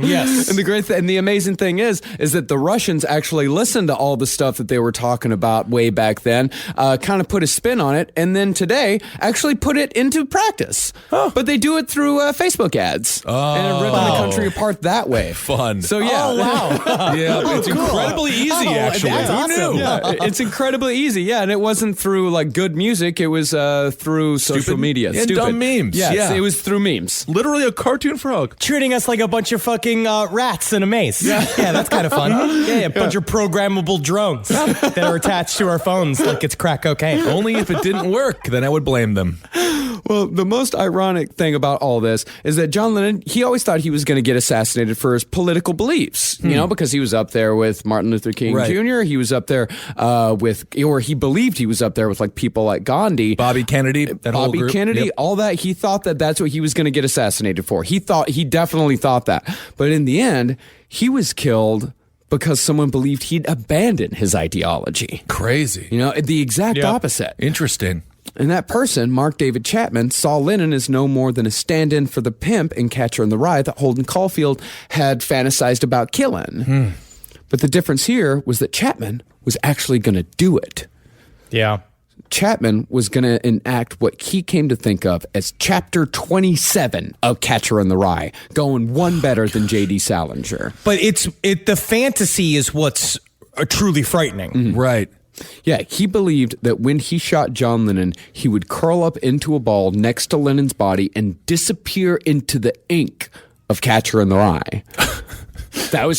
Yes. And the amazing thing is that the Russians actually listened to all the stuff that they were talking about way back then, kind of put a spin on it, and then today actually put it into practice. Huh. But they do it through Facebook ads. Oh. And ripping the country apart that way. Fun. So yeah. Oh, wow. Yeah, it's incredibly easy, actually. That's awesome. Who knew? Yeah, it's incredibly easy. Yeah, and it wasn't through good music. It was through social media. And dumb memes. Yes, yeah. It was through memes. Literally a cartoon frog. Treating us like a bunch of fucking rats in a maze. Yeah, that's kind of fun. Yeah, a bunch of programmable drones that are attached to our phones like it's crack cocaine. Only if it didn't work, then I would blame them. Well, the most ironic thing about all this is that John Lennon, he always thought he was going to get assassinated for his political beliefs, because he was up there with Martin Luther King Jr. He was up there he believed he was up there with people like Gandhi. Bobby Kennedy, all that. He thought that that's what he was going to get assassinated for. He definitely thought that. But in the end, he was killed because someone believed he'd abandoned his ideology. Crazy. The exact opposite. Interesting. And that person, Mark David Chapman, saw Lennon as no more than a stand-in for the pimp in Catcher in the Rye that Holden Caulfield had fantasized about killing. But the difference here was that Chapman was actually going to do it. Yeah. Chapman was going to enact what he came to think of as Chapter 27 of Catcher in the Rye, going one better than J.D. Salinger. But the fantasy is what's truly frightening. Right. Yeah, he believed that when he shot John Lennon, he would curl up into a ball next to Lennon's body and disappear into the ink of Catcher in the Rye. That was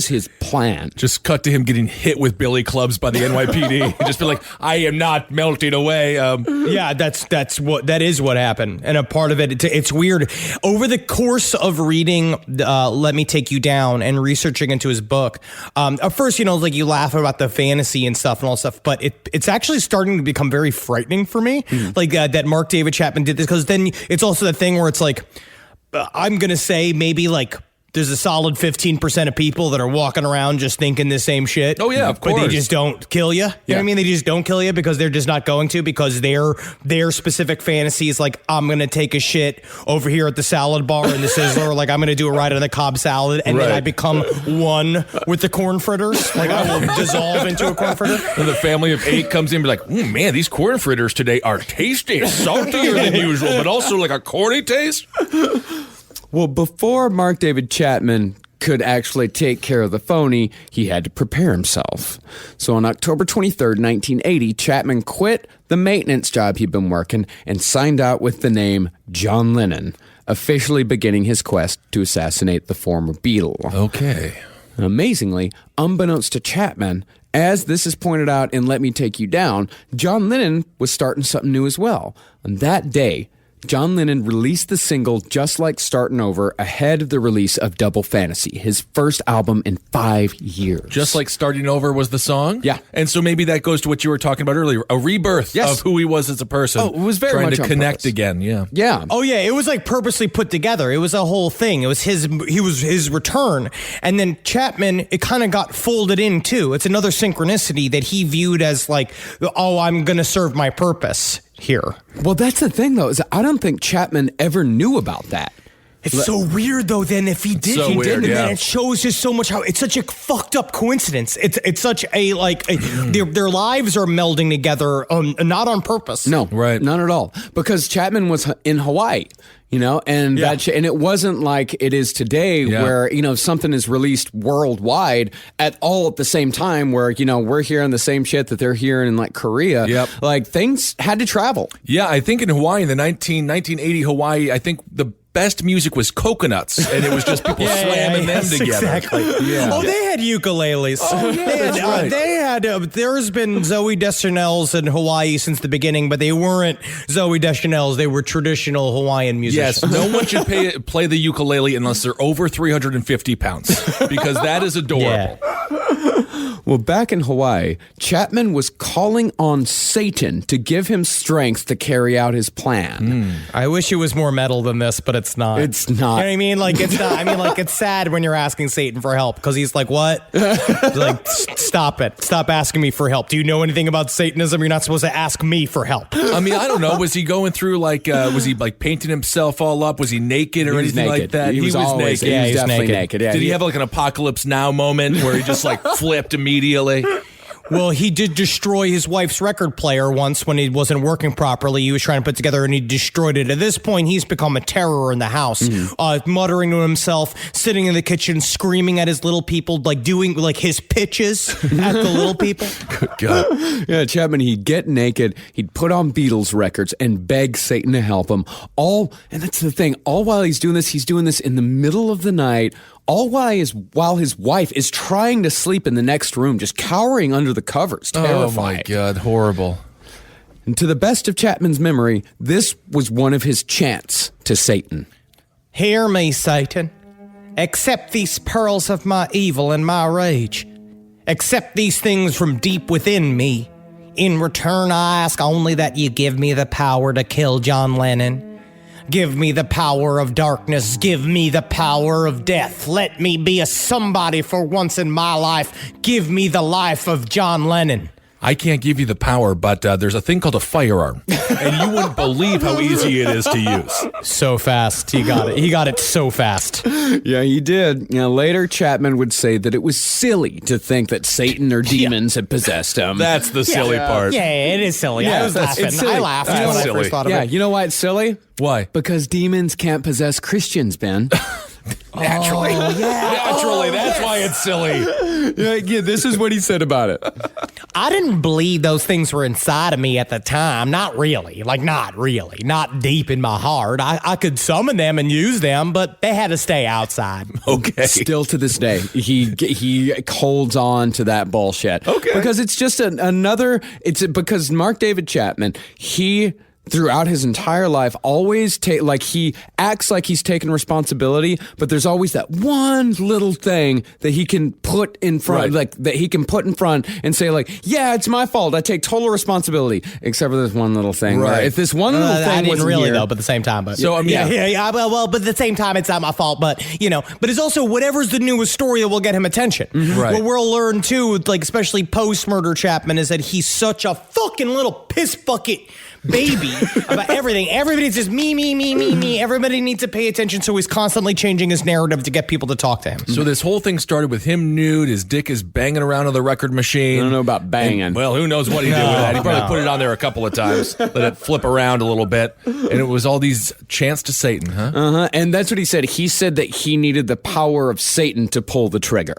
his plan. Just cut to him getting hit with billy clubs by the NYPD. Just be like, I am not melting away. Yeah, that is what happened. And a part of it's weird. Over the course of reading Let Me Take You Down and researching into his book, at first, you laugh about the fantasy and stuff and all stuff, but it's actually starting to become very frightening for me. That Mark David Chapman did this, because then it's also the thing where it's like, I'm going to say maybe there's a solid 15% of people that are walking around just thinking the same shit. Oh, yeah, of But they course. just don't kill you. You know what I mean? They just don't kill you because they're just not going to, because their specific fantasy is like, I'm going to take a shit over here at the salad bar in the Sizzler. Like, I'm going to do it right on the Cobb salad. And then Right. I become one with the corn fritters. Like, I will dissolve into a corn fritter. And the family of 8 comes in and be like, man, these corn fritters today are tasty. Saltier than usual, but also like a corny taste. Well, before Mark David Chapman could actually take care of the phony, he had to prepare himself. So on October 23rd, 1980, Chapman quit the maintenance job he'd been working and signed out with the name John Lennon, officially beginning his quest to assassinate the former Beatle. Okay. And amazingly, unbeknownst to Chapman, as this is pointed out in Let Me Take You Down, John Lennon was starting something new as well. On that day, John Lennon released the single Just Like Startin' Over ahead of the release of Double Fantasy, his first album in 5 years. Just Like Starting Over was the song? Yeah. And so maybe that goes to what you were talking about earlier, a rebirth Yes. of who he was as a person. Oh, it was very trying much to on connect purpose. again, yeah. Yeah. Oh yeah, it was like purposely put together. It was a whole thing. It was his return. And then Chapman, it kind of got folded in too. It's another synchronicity that he viewed as like, oh, I'm going to serve my purpose here. Well, that's the thing, though, is I don't think Chapman ever knew about that. It's so weird though. Then if he did, So he weird, didn't. yeah. And it shows just so much how it's such a fucked up coincidence. It's such a their lives are melding together, not on purpose. No, Right. not at all. Because Chapman was in Hawaii, and and it wasn't like it is today, Yeah. where something is released worldwide at all at the same time. Where we're hearing the same shit that they're hearing in like Korea. Yep. Like things had to travel. Yeah, I think in Hawaii, in the 1980 Hawaii, I think the best music was Coconuts, and it was just people slamming them yes, together. Exactly. Yeah. Oh, they had ukuleles. Oh, yeah, they had. There's been Zoe Deschanel's in Hawaii since the beginning, but they weren't Zoe Deschanel's. They were traditional Hawaiian musicians. Yes, no one should play the ukulele unless they're over 350 pounds, because that is adorable. Well, back in Hawaii, Chapman was calling on Satan to give him strength to carry out his plan. I wish it was more metal than this, but it's not. It's not. You know what I mean? Like it's not. I mean, like it's sad when you're asking Satan for help because he's like, "What? Like, stop it! Stop asking me for help. Do you know anything about Satanism? You're not supposed to ask me for help." I mean, I don't know. Was he going through was he like painting himself all up? Was he naked or He was anything naked. like that? He was always naked. Yeah, he was he's definitely naked. naked. Yeah, Did he have like an Apocalypse Now moment where he just like flipped immediately? Well, he did destroy his wife's record player once when it wasn't working properly. He was trying to put together and he destroyed it. At this point, he's become a terror in the house, muttering to himself, sitting in the kitchen, screaming at his little people, like doing like his pitches at the little people. God. Yeah, Chapman, he'd get naked, he'd put on Beatles records and beg Satan to help him. And that's the thing, all while he's doing this in the middle of the night, all while his wife is trying to sleep in the next room, just cowering under the covers, terrified. Oh my God, horrible. And to the best of Chapman's memory, this was one of his chants to Satan. Hear me, Satan. Accept these pearls of my evil and my rage. Accept these things from deep within me. In return, I ask only that you give me the power to kill John Lennon. Give me the power of darkness. Give me the power of death. Let me be a somebody for once in my life. Give me the life of John Lennon. I can't give you the power, but there's a thing called a firearm, and you wouldn't believe how easy it is to use. So fast. He got it. He got it so fast. Yeah, he did. Later, Chapman would say that it was silly to think that Satan or demons had possessed him. That's the silly part. Yeah, it is silly. I was laughing. it's silly. I laughed That's when I silly. first thought of Yeah, it. you know why it's silly? Why? Because demons can't possess Christians, Ben. Naturally. Naturally, that's why it's silly. Yeah, this is what he said about it. I didn't believe those things were inside of me at the time. Not really. Like, not really. Not deep in my heart. I could summon them and use them, but they had to stay outside. Okay. Still to this day, he holds on to that bullshit. Okay. Because it's just because Mark David Chapman, he throughout his entire life, always he acts like he's taking responsibility, but there's always that one little thing that he can put in front, and say like, yeah, it's my fault. I take total responsibility, except for this one little thing. Right. If this one little thing I didn't wasn't really here, though, but at the same time, but So, I mean, yeah. Well, but at the same time, it's not my fault. But but it's also whatever's the newest story that will get him attention. Right. What we'll learn too, like especially post murder Chapman, is that he's such a fucking little piss bucket baby about everything. Everybody's just me. Everybody needs to pay attention, so he's constantly changing his narrative to get people to talk to him. So this whole thing started with him nude. His dick is banging around on the record machine. I don't know about banging. And, well, who knows what he did with that? He probably put it on there a couple of times, let it flip around a little bit, and it was all these chants to Satan, huh? And that's what he said. He said that he needed the power of Satan to pull the trigger.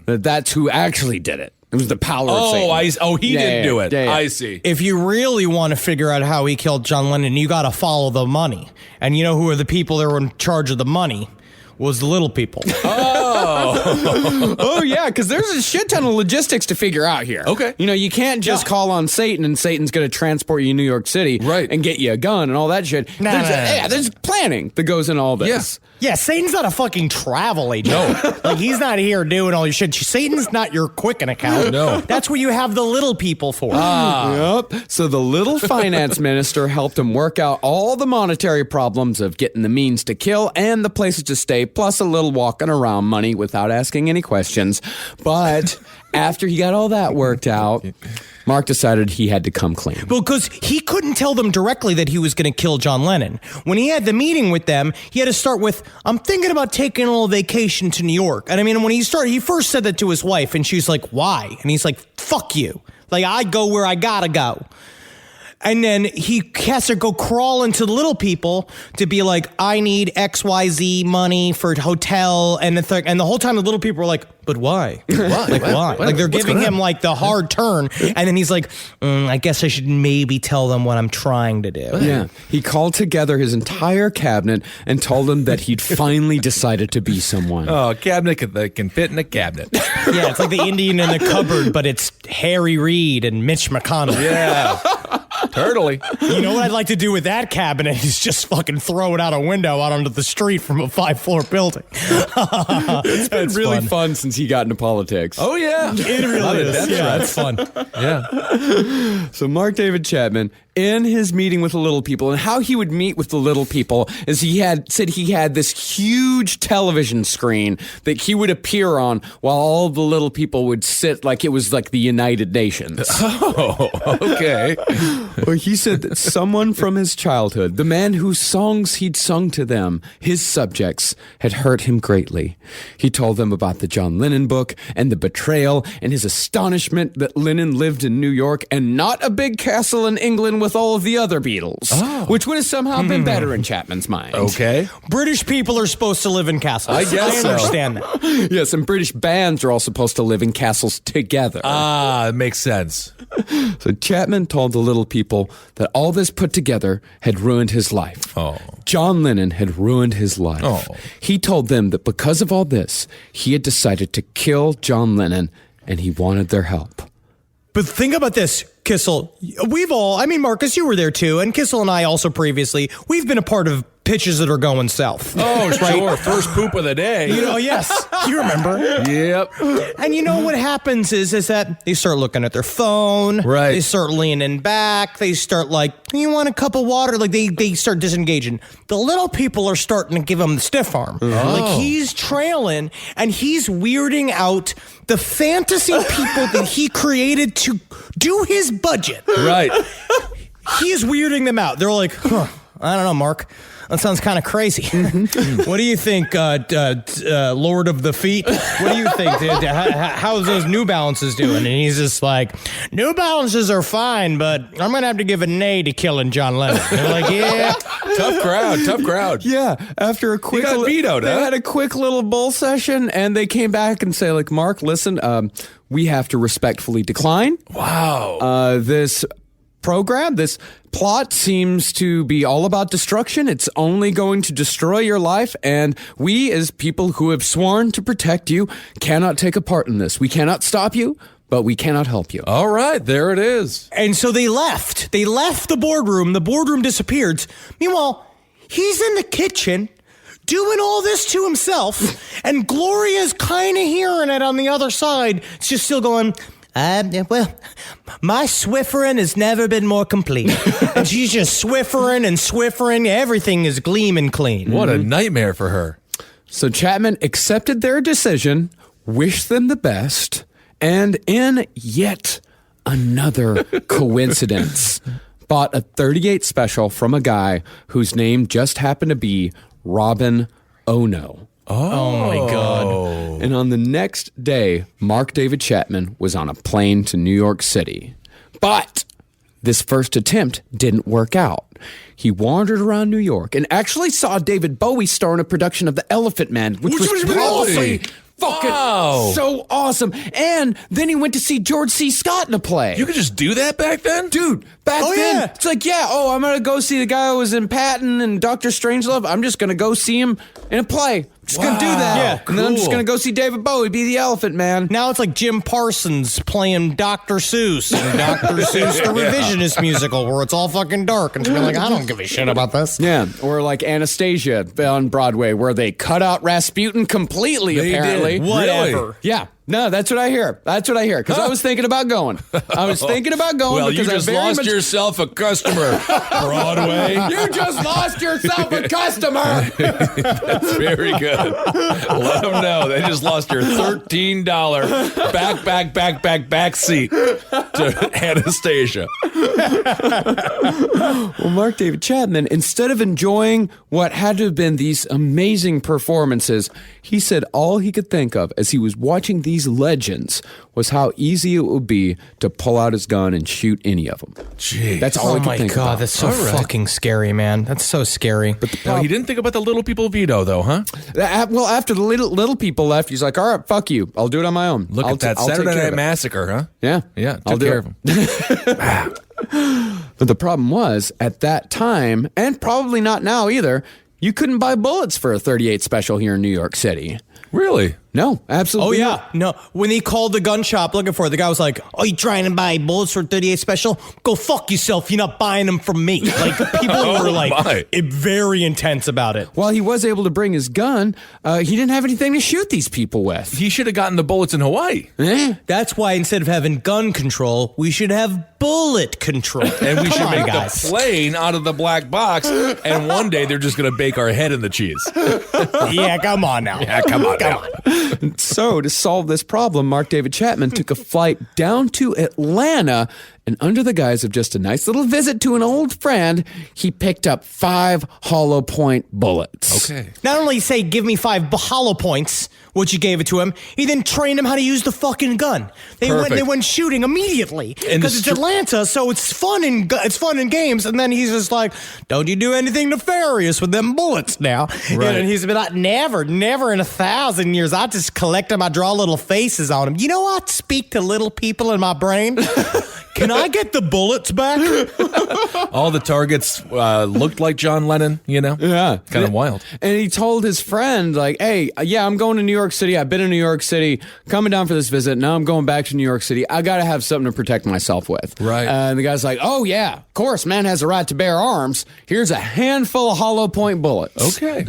That's who actually did it. It was the power of Satan. He didn't do it. Yeah. I see. If you really want to figure out how he killed John Lennon, you got to follow the money. And you know who are the people that were in charge of the money? Was the little people. Oh, yeah, because there's a shit ton of logistics to figure out here. Okay. You can't just call on Satan and Satan's going to transport you to New York City and get you a gun and all that shit. There's planning that goes in all this. Yeah, Satan's not a fucking travel agent. No. Like, he's not here doing all your shit. Satan's not your Quicken account. No. That's where you have the little people for. Yep. So the little finance minister helped him work out all the monetary problems of getting the means to kill and the places to stay, plus a little walking around money without asking any questions. But after he got all that worked out, Mark decided he had to come clean. Well, because he couldn't tell them directly that he was going to kill John Lennon. When he had the meeting with them, he had to start with, I'm thinking about taking a little vacation to New York. And I mean, when he first said that to his wife, and she's like, why? And he's like, fuck you. Like, I go where I gotta go. And then he has to go crawl into the little people to be like, I need XYZ money for hotel. And the whole time the little people are like, but why? Why? Like they're giving him like the hard turn. And then he's like, I guess I should maybe tell them what I'm trying to do. Yeah. He called together his entire cabinet and told them that he'd finally decided to be someone. Oh, a cabinet that can fit in a cabinet. Yeah, it's like the Indian in the cupboard, but it's Harry Reid and Mitch McConnell. Yeah. Totally. You know what I'd like to do with that cabinet is just fucking throw it out a window out onto the street from a 5-floor building. It's been really fun since he got into politics. Oh, yeah. It really is. Yeah, it's fun. Yeah. So Mark David Chapman, in his meeting with the little people, and how he would meet with the little people is he said he had this huge television screen that he would appear on while all the little people would sit like it was like the United Nations. Oh, okay. Well, he said that someone from his childhood, the man whose songs he'd sung to them, his subjects, had hurt him greatly. He told them about the John Lennon book and the betrayal and his astonishment that Lennon lived in New York and not a big castle in England with all of the other Beatles, which would have somehow been better in Chapman's mind. Okay. British people are supposed to live in castles. I guess I understand that. Yes, and British bands are all supposed to live in castles together. It makes sense. So Chapman told the little people that all this put together had ruined his life. Oh. John Lennon had ruined his life. Oh. He told them that because of all this, he had decided to kill John Lennon, and he wanted their help. But think about this, Kissel. Marcus, you were there too, and Kissel and I also previously, we've been a part of pitches that are going south. Oh, sure. First poop of the day. Yes. You remember. Yep. And you know what happens is that they start looking at their phone. Right. They start leaning back. They start like, you want a cup of water? Like they start disengaging. The little people are starting to give him the stiff arm. Like he's trailing and he's weirding out the fantasy people that he created to do his budget. Right. He is weirding them out. They're like, I don't know, Mark. That sounds kind of crazy. What do you think, Lord of the Feet? What do you think? How's those New Balances doing? And he's just like, New Balances are fine, but I'm going to have to give an A to killing John Lennon. And they're like, yeah. Tough crowd. Yeah, after a quick... got vetoed, They huh? had a quick little bull session, and they came back and say, like, Mark, listen, we have to respectfully decline. Wow. This program, this plot seems to be all about destruction. It's only going to destroy your life, and we, as people who have sworn to protect you, cannot take a part in this. We cannot stop you, but we cannot help you. All right, there it is. And so they left. They left the boardroom. The boardroom disappeared. Meanwhile, he's in the kitchen doing all this to himself, and Gloria's kind of hearing it on the other side. It's just still going, well, my Swiffering has never been more complete. And she's just Swiffering and Swiffering. Everything is gleaming clean. What a nightmare for her. So Chapman accepted their decision, wished them the best, and in yet another coincidence, bought a 38 special from a guy whose name just happened to be Robin Ono. Oh my God. And on the next day, Mark David Chapman was on a plane to New York City. But this first attempt didn't work out. He wandered around New York and actually saw David Bowie star in a production of The Elephant Man, which was really fucking so awesome. And then he went to see George C. Scott in a play. You could just do that back then? Dude, back then, yeah. it's like, I'm going to go see the guy who was in Patton and Dr. Strangelove. I'm just going to go see him in a play. Just going to do that. Yeah, And then I'm just cool. going to go see David Bowie be the Elephant Man. Now it's like Jim Parsons playing Dr. Seuss and Dr. Seuss the Revisionist musical where it's all fucking dark and you're like, I don't give a shit about this. Yeah, or like Anastasia on Broadway where they cut out Rasputin completely, They apparently. did. Whatever. Really? Yeah. No, that's what I hear. Because I was thinking about going. Well, you because just lost yourself a customer, Broadway. You just lost yourself a customer. That's very good. Let them know. They just lost your $13 back seat to Anastasia. Well, Mark David Chapman, instead of enjoying what had to have been these amazing performances, he said all he could think of as he was watching these legends was how easy it would be to pull out his gun and shoot any of them. Jeez. That's all Oh he could my think God, about. that's so All right. fucking scary, man. That's so scary. No, he didn't think about the little people veto, though, huh? Well, after the little people left, he's like, all right, fuck you. I'll do it on my own. Look I'll at that I'll take Saturday care of Night it." Massacre, huh? Yeah. Yeah, I'll took do care it. of him. But the problem was, at that time, and probably not now either, you couldn't buy bullets for a 38 special here in New York City. Really? No, Oh, absolutely yeah. not. No. When he called the gun shop looking for it, the guy was like, oh, you trying to buy bullets for 38 special? Go fuck yourself. You're not buying them from me. Like, people were like my. very intense about it. While he was able to bring his gun, he didn't have anything to shoot these people with. He should have gotten the bullets in Hawaii. That's why instead of having gun control, we should have bullet control. And we Come should on, make guys. the plane out of the black box. And one day they're just going to bake our head in the cheese. Yeah, come on now. Yeah, come on. So, to solve this problem, Mark David Chapman took a flight down to Atlanta, and under the guise of just a nice little visit to an old friend, he picked up 5 hollow point bullets. Okay. Not only say, give me 5 hollow points, which you gave it to him, he then trained him how to use the fucking gun. They went shooting immediately And because it's Atlanta, so it's fun and games. And then he's just like, "Don't you do anything nefarious with them bullets now?" Right. And he's been like, "Never in 1,000 years. I just collect them. I draw little faces on them. You know, I speak to little people in my brain. Can I get the bullets back?" All the targets looked like John Lennon, you know? Yeah. Kind of wild. And he told his friend, like, hey, yeah, I'm going to New York City. I've been in New York City, coming down for this visit. Now I'm going back to New York City. I got to have something to protect myself with. Right. And the guy's like, oh, yeah, of course, man has a right to bear arms. Here's a handful of hollow point bullets. Okay.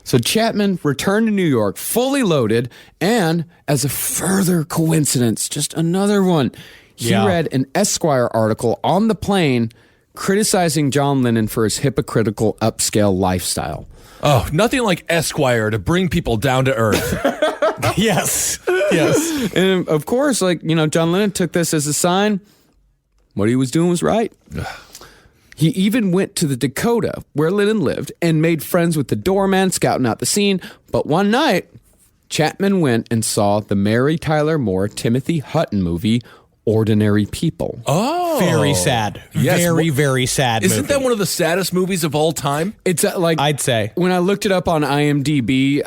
So Chapman returned to New York fully loaded, and as a further coincidence, just another one, he read an Esquire article on the plane criticizing John Lennon for his hypocritical upscale lifestyle. Oh, nothing like Esquire to bring people down to earth. Yes. And of course, like, you know, John Lennon took this as a sign. What he was doing was right. He even went to the Dakota where Lennon lived and made friends with the doorman scouting out the scene. But one night, Chapman went and saw the Mary Tyler Moore Timothy Hutton movie, Ordinary People. Oh. Very sad. Yes. Very sad. Isn't movie. that one of the saddest movies of all time? It's like, I'd say. when I looked it up on IMDb,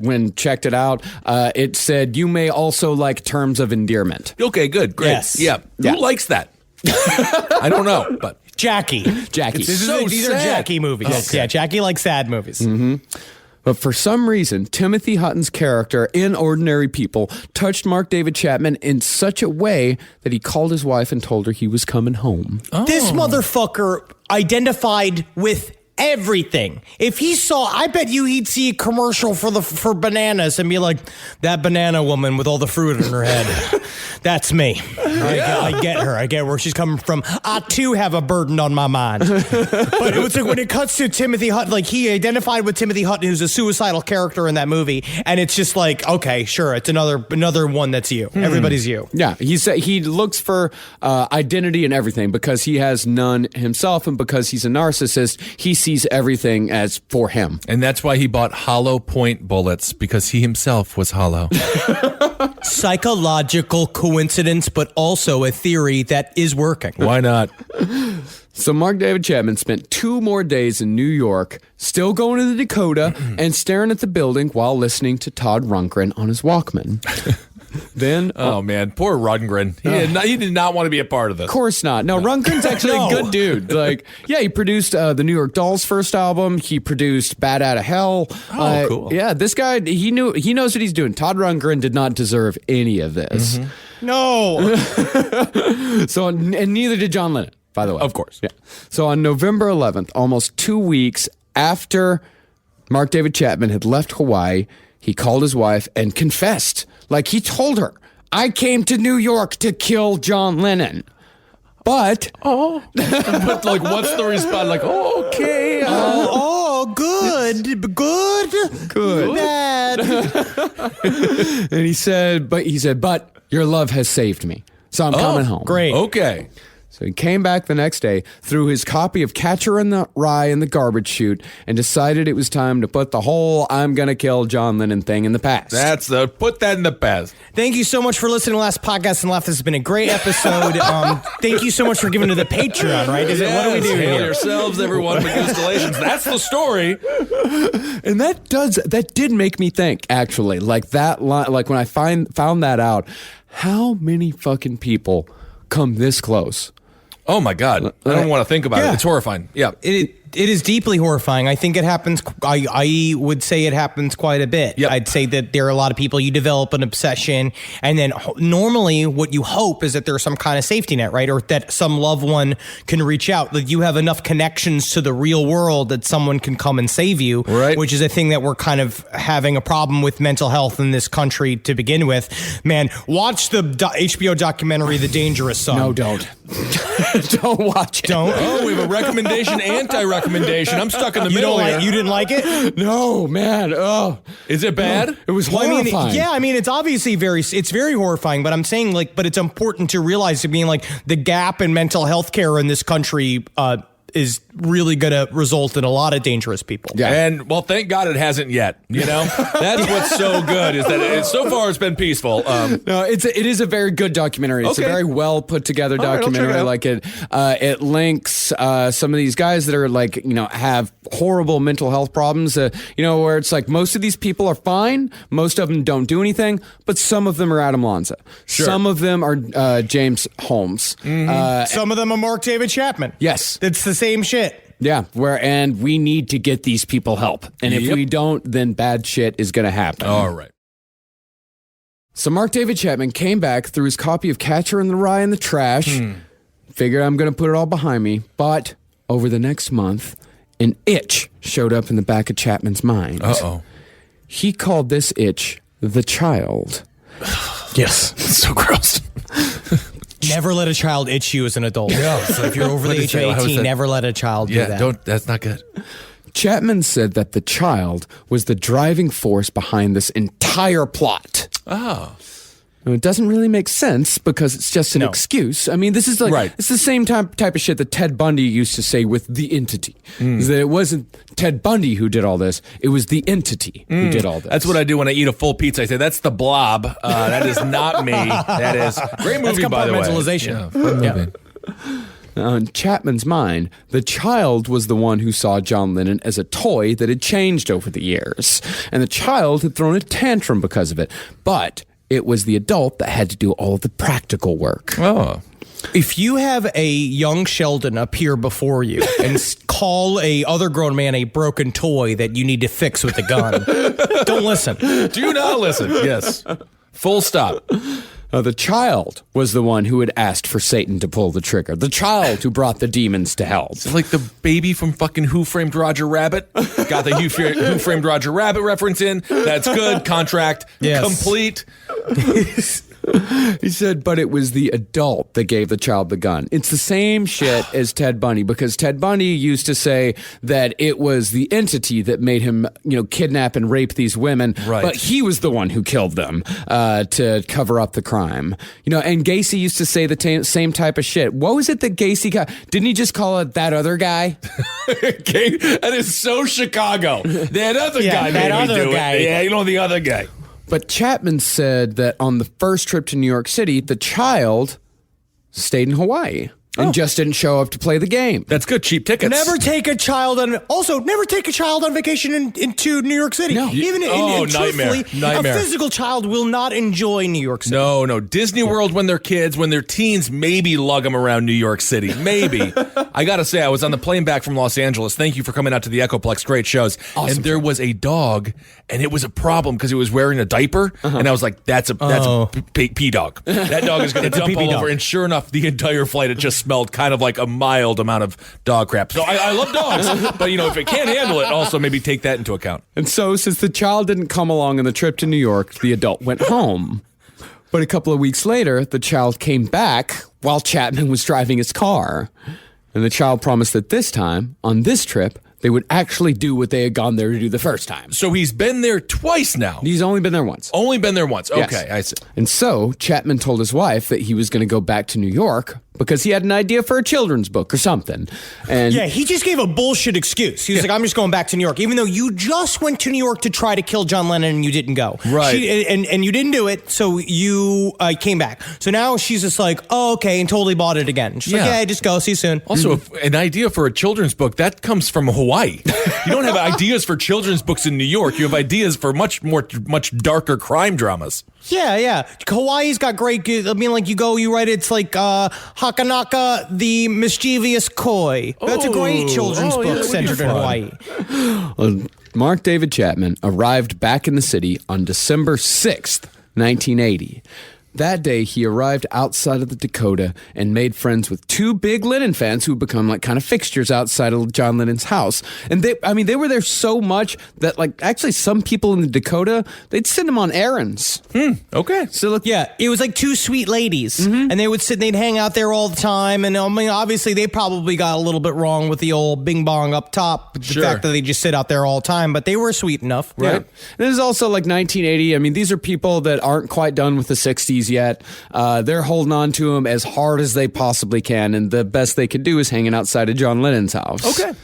when checked it out, it said you may also like Terms of Endearment. Okay, good. Great. Yes. Yeah. Yeah. Who likes that? I don't know, but Jackie. Jackie. These so are sad. Jackie movies. Okay. Yeah, Jackie likes sad movies. But for some reason, Timothy Hutton's character in Ordinary People touched Mark David Chapman in such a way that he called his wife and told her he was coming home. This motherfucker identified with everything. If he saw, I bet you he'd see a commercial for bananas and be like, that banana woman with all the fruit in her head. That's me. I get her. I get where she's coming from. I too have a burden on my mind. But it was like when it cuts to Timothy Hutton, like he identified with Timothy Hutton, who's a suicidal character in that movie, and it's just like, okay, sure, it's another one that's you. Everybody's you. Yeah, he said he looks for identity in everything because he has none himself, and because he's a narcissist, he sees everything as for him. And that's why he bought hollow point bullets, because he himself was hollow. Psychological coincidence, but also a theory that is working. Why not? So Mark David Chapman spent 2 more days in New York, still going to the Dakota and staring at the building while listening to Todd Rundgren on his Walkman. Then, oh man, poor Rundgren. He did not want to be a part of this. Of course not. No, Rundgren's actually a good dude. Like, yeah, he produced the New York Dolls' first album. He produced Bad Outta Hell. Oh, cool. Yeah, this guy, he knows what he's doing. Todd Rundgren did not deserve any of this. No. So, and neither did John Lennon, by the way. Of course. Yeah. So on November 11th, almost 2 weeks after Mark David Chapman had left Hawaii, he called his wife and confessed. Like, he told her, I came to New York to kill John Lennon. But... But like, what's the response? Like, okay. Good. Bad. And he said, but your love has saved me. So I'm coming home. Great. Okay. So he came back the next day, threw his copy of Catcher in the Rye in the garbage chute, and decided it was time to put the whole I'm gonna kill John Lennon thing in the past. Put that in the past. Thank you so much for listening to Last Podcast and Laugh. This has been a great episode. Thank you so much for giving to the Patreon, right? What do we do Hail here? yourselves, everyone, with installations. That's the story. And that did make me think, actually, like that line, like when I found that out, how many fucking people come this close? Oh my God. I don't want to think about it. It's horrifying. Yeah. It is deeply horrifying. I think it happens. I would say it happens quite a bit. Yep. I'd say that there are a lot of people, you develop an obsession, and then normally what you hope is that there's some kind of safety net, right? Or that some loved one can reach out. Like you have enough connections to the real world that someone can come and save you, right? Which is a thing that we're kind of having a problem with mental health in this country to begin with. Man, watch the HBO documentary, The Dangerous Son. No, don't. Don't watch it. Don't. Oh, we have a recommendation, anti-recommendation. I'm stuck in the middle here. You didn't like it? No, man. Oh, is it bad? It was Well, horrifying. I mean, it's obviously it's very horrifying, but I'm saying but it's important to realize that being like the gap in mental health care in this country is really going to result in a lot of dangerous people. Yeah. And well, thank God it hasn't yet. You know, that's what's so good is that so far it's been peaceful. No, it is a very good documentary. It's a very well put together documentary. I'll Like it links some of these guys that are like, have horrible mental health problems. Where it's like most of these people are fine, most of them don't do anything, but some of them are Adam Lanza. Sure. Some of them are James Holmes. Some of them are Mark David Chapman. Yes, It's the same shit. yeah. And we need to get these people help, and if we don't, then bad shit is going to happen. All right. So Mark David Chapman came back, threw his copy of Catcher in the Rye in the trash, figured I'm going to put it all behind me. But over the next month, an itch showed up in the back of Chapman's mind. Uh-oh. He called this itch the child. Yes. It's so gross. Never let a child itch you as an adult. Yeah. So if you're over the age of 18, never let a child do that. That's not good. Chapman said that the child was the driving force behind this entire plot. Oh. Now, it doesn't really make sense because it's just an excuse. I mean, this is like it's the same type of shit that Ted Bundy used to say with the entity. Is that it wasn't Ted Bundy who did all this; it was the entity who did all this. That's what I do when I eat a full pizza. I say that's the blob. That is not me. That is great movie, That's by the way. compartmentalization. Fun movie. Now, in Chapman's mind, the child was the one who saw John Lennon as a toy that had changed over the years, and the child had thrown a tantrum because of it. But it was the adult that had to do all of the practical work. Oh. If you have a young Sheldon appear before you and call a other grown man a broken toy that you need to fix with a gun. Don't listen. Do not listen. Yes. Full stop. The child was the one who had asked for Satan to pull the trigger. The child who brought the demons to hell. It's like the baby from fucking Who Framed Roger Rabbit. Got the Who Framed Roger Rabbit reference in. That's good. Contract complete. He said, but it was the adult that gave the child the gun. It's the same shit as Ted Bundy, because Ted Bundy used to say that it was the entity that made him, kidnap and rape these women. Right. But he was the one who killed them to cover up the crime. And Gacy used to say the same type of shit. What was it that Gacy got? Didn't he just call it that other guy? That is so Chicago. That other guy made me do it. Yeah, the other guy. But Chapman said that on the first trip to New York City, the child stayed in Hawaii and just didn't show up to play the game. That's good. Cheap tickets. Never take a child on vacation into New York City. No. Truthfully, nightmare. A physical child will not enjoy New York City. No. Disney World when they're kids, when they're teens, maybe lug them around New York City. Maybe. I got to say, I was on the plane back from Los Angeles. Thank you for coming out to the Echoplex. Great shows. Awesome. And there was a dog, and it was a problem because it was wearing a diaper. And I was like, that's a pee dog. That dog is going to dump all over. And sure enough, the entire flight, it just smelled kind of like a mild amount of dog crap. So I love dogs, but if it can't handle it, also maybe take that into account. And so since the child didn't come along on the trip to New York, the adult went home. But a couple of weeks later, the child came back while Chapman was driving his car. And the child promised that this time, on this trip, they would actually do what they had gone there to do the first time. So he's been there twice now. He's only been there once. Only been there once. Okay, Yes. I see. And so Chapman told his wife that he was going to go back to New York because he had an idea for a children's book or something. And Yeah, he just gave a bullshit excuse. He was like, I'm just going back to New York, even though you just went to New York to try to kill John Lennon and you didn't go. Right. And you didn't do it, so you came back. So now she's just like, oh, okay, and totally bought it again. She's like, yeah, just go, see you soon. Also, an idea for a children's book, that comes from Hawaii. You don't have ideas for children's books in New York. You have ideas for much darker crime dramas. Yeah. Hawaii's got great, you write it's like Hakanaka the Mischievous Koi. That's a great children's book centered in Hawaii. Mark David Chapman arrived back in the city on December 6th, 1980. That day, he arrived outside of the Dakota and made friends with two big Lennon fans who become kind of fixtures outside of John Lennon's house. And they were there so much that actually some people in the Dakota, they'd send them on errands. Okay. So it was like two sweet ladies, and they would sit and they'd hang out there all the time. And obviously they probably got a little bit wrong with the old bing bong up top, the fact that they just sit out there all the time. But they were sweet enough, right? Yeah. And it is also 1980. These are people that aren't quite done with the 60s yet. They're holding on to him as hard as they possibly can, and the best they can do is hanging outside of John Lennon's house. Okay.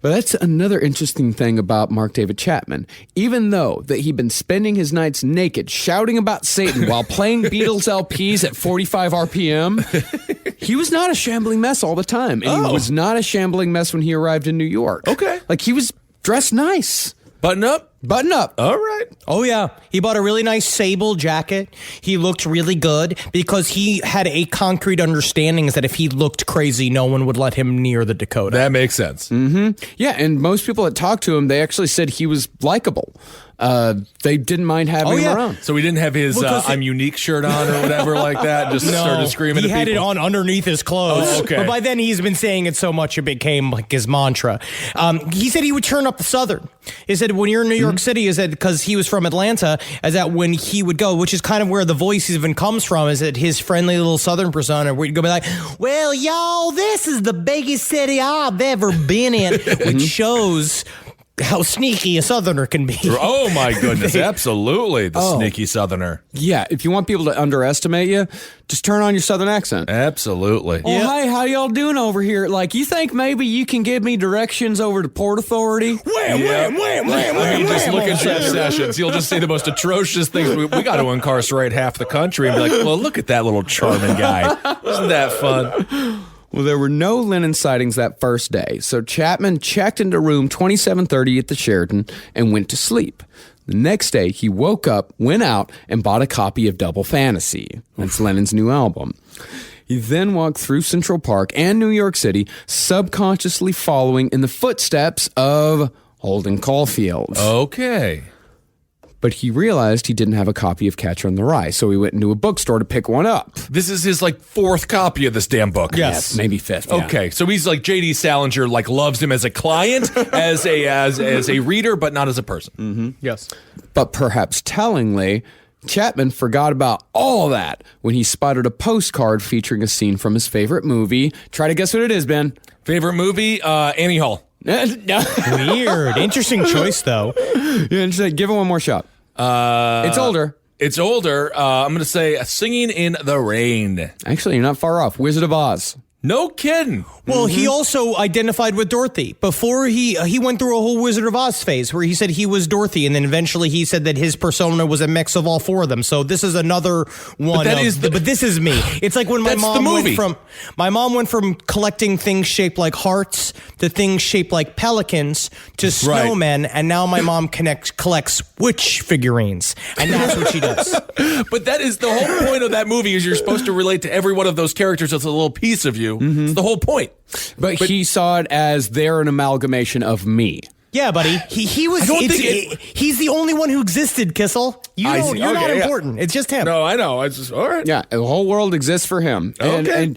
But that's another interesting thing about Mark David Chapman. Even though that he'd been spending his nights naked, shouting about Satan while playing Beatles LPs at 45 RPM, he was not a shambling mess all the time. And he was not a shambling mess when he arrived in New York. Okay. He was dressed nice. Button up? Button up. All right. Oh, yeah. He bought a really nice sable jacket. He looked really good because he had a concrete understanding that if he looked crazy, no one would let him near the Dakota. That makes sense. Yeah, and most people that talked to him, they actually said he was likable. They didn't mind having him around. So he didn't have his I'm unique shirt on or whatever like that, just started screaming at people? He had it on underneath his clothes. Oh, okay. But by then he's been saying it so much it became his mantra. He said he would turn up the Southern. He said when you're in New York City, is that because he was from Atlanta, is that when he would go, which is kind of where the voice even comes from, is that his friendly little Southern persona would go be like, well, y'all, this is the biggest city I've ever been in, which shows how sneaky a Southerner can be. Oh, my goodness. Absolutely. The sneaky Southerner. Yeah, if you want people to underestimate you, just turn on your Southern accent. Absolutely. Oh, hey, how y'all doing over here? You think maybe you can give me directions over to Port Authority? Just look at Jeff Sessions. He'll just say the most atrocious things. We got to incarcerate half the country and be like, well, look at that little charming guy. Isn't that fun? Well, there were no Lennon sightings that first day, so Chapman checked into room 2730 at the Sheraton and went to sleep. The next day, he woke up, went out, and bought a copy of Double Fantasy. That's Lennon's new album. He then walked through Central Park and New York City, subconsciously following in the footsteps of Holden Caulfield. Okay. But he realized he didn't have a copy of Catcher in the Rye, so he went into a bookstore to pick one up. This is his like fourth copy of this damn book. Yes. Maybe fifth. Yeah. Okay, so he's like J.D. Salinger, like loves him as a client, as a reader, but not as a person. Yes. But perhaps tellingly, Chapman forgot about all that when he spotted a postcard featuring a scene from his favorite movie. Try to guess what it is, Ben. Favorite movie? Annie Hall. No. Weird. Interesting choice, though. Yeah, just give it one more shot. It's older. It's older. I'm going to say Singing in the Rain. Actually, you're not far off. Wizard of Oz. No kidding. Well, he also identified with Dorothy. Before he went through a whole Wizard of Oz phase where he said he was Dorothy, and then eventually he said that his persona was a mix of all four of them. So this is another one. But this is me. It's like when my mom went from collecting things shaped like hearts to things shaped like pelicans to snowmen, and now my mom collects witch figurines, and that's what she does. But that is the whole point of that movie. Is you're supposed to relate to every one of those characters as a little piece of you. It's the whole point. But he saw it as they're an amalgamation of me. Yeah, buddy. He was. He's the only one who existed, Kissel. You're not important. It's just him. No, I know. It's just all right. Yeah, the whole world exists for him. And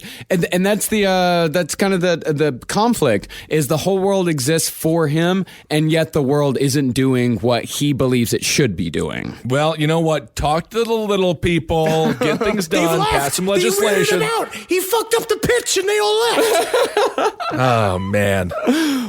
that's that's kind of the conflict is the whole world exists for him, and yet the world isn't doing what he believes it should be doing. Well, you know what? Talk to the little people, get things done, pass some legislation. They ratted him out. He fucked up the pitch, and they all left. Oh man.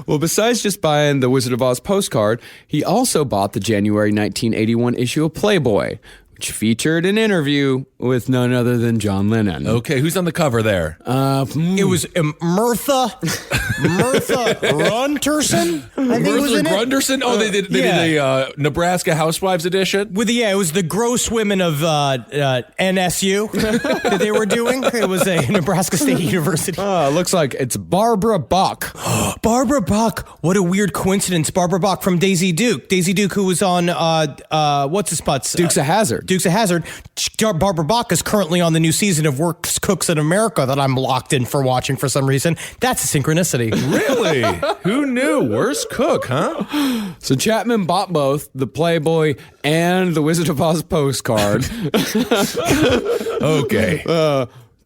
Well, besides just buying the Wizard of Oz postcard, he also bought the January 1981 issue of Playboy, which featured an interview with none other than John Lennon. Okay, who's on the cover there? It was Martha Runterson. I think it was in it. Grunderson? Oh, they did a Nebraska Housewives edition? It was the gross women of NSU that they were doing. It was a Nebraska State University. Looks like it's Barbara Bach. Barbara Bach. What a weird coincidence. Barbara Bach from Daisy Duke. Daisy Duke, who was on, what's his putts? Dukes of Hazzard. Dukes of Hazzard. Barbara Bach is currently on the new season of Works Cooks in America that I'm locked in for watching for some reason. That's a synchronicity. Really? Who knew? Worst cook, huh? So Chapman bought both the Playboy and the Wizard of Oz postcard. Okay.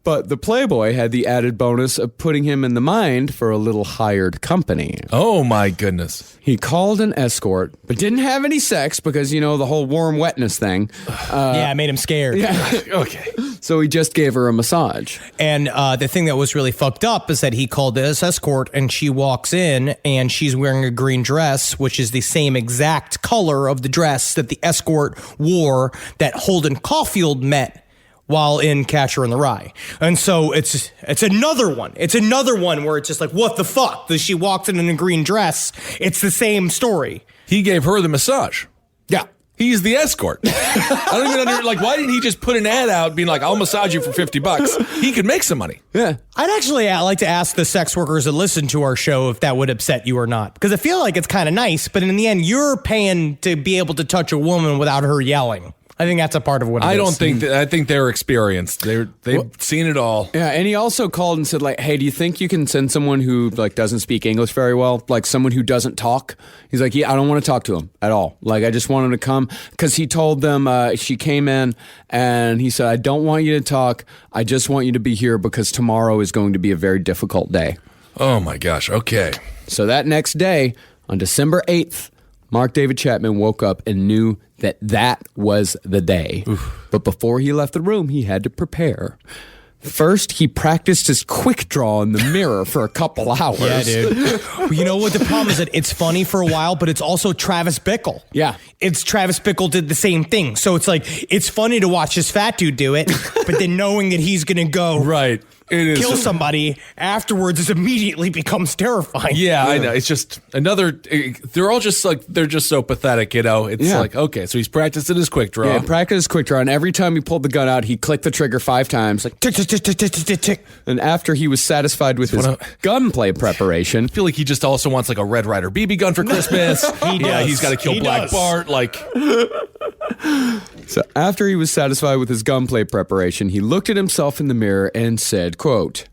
But the Playboy had the added bonus of putting him in the mind for a little hired company. Oh, my goodness. He called an escort, but didn't have any sex because, the whole warm wetness thing. Yeah, it made him scared. Yeah. Okay. So he just gave her a massage. And the thing that was really fucked up is that he called this escort, and she walks in, and she's wearing a green dress, which is the same exact color of the dress that the escort wore that Holden Caulfield met while in Catcher in the Rye. And so it's another one. It's another one where it's just like, what the fuck? She walks in a green dress. It's the same story. He gave her the massage. Yeah. He's the escort. I don't even why didn't he just put an ad out being like, I'll massage you for $50? He could make some money. Yeah. I'd actually like to ask the sex workers that listen to our show if that would upset you or not. Because I feel like it's kind of nice, but in the end, you're paying to be able to touch a woman without her yelling. I think that's a part of what it is. I think they're experienced. They've seen it all. Yeah, and he also called and said, hey, do you think you can send someone who, doesn't speak English very well? Like, someone who doesn't talk? He's like, yeah, I don't want to talk to him at all. I just want him to come. Because he told them, she came in, and he said, I don't want you to talk. I just want you to be here because tomorrow is going to be a very difficult day. Oh, my gosh. Okay. So that next day, on December 8th, Mark David Chapman woke up and knew that was the day. Oof. But before he left the room, he had to prepare. First, he practiced his quick draw in the mirror for a couple hours. Yeah, dude. You know what the problem is? That it's funny for a while, but it's also Travis Bickle. Yeah. It's Travis Bickle did the same thing. So it's like, it's funny to watch this fat dude do it, but then knowing that he's going to go. Right. kill somebody afterwards, it immediately becomes terrifying. Yeah, I know. It's just another. They're all just like they're just so pathetic, you know. It's like okay, so he's practicing his quick draw. Yeah, practice his quick draw, and every time he pulled the gun out, he clicked the trigger 5 times, like tick, tick, tick, tick, tick, tick, tick. And after he was satisfied with his gunplay preparation, I feel like he just also wants like a Red Ryder BB gun for Christmas. He's got to kill Black Bart. Like, so after he was satisfied with his gunplay preparation, he looked at himself in the mirror and said, quote,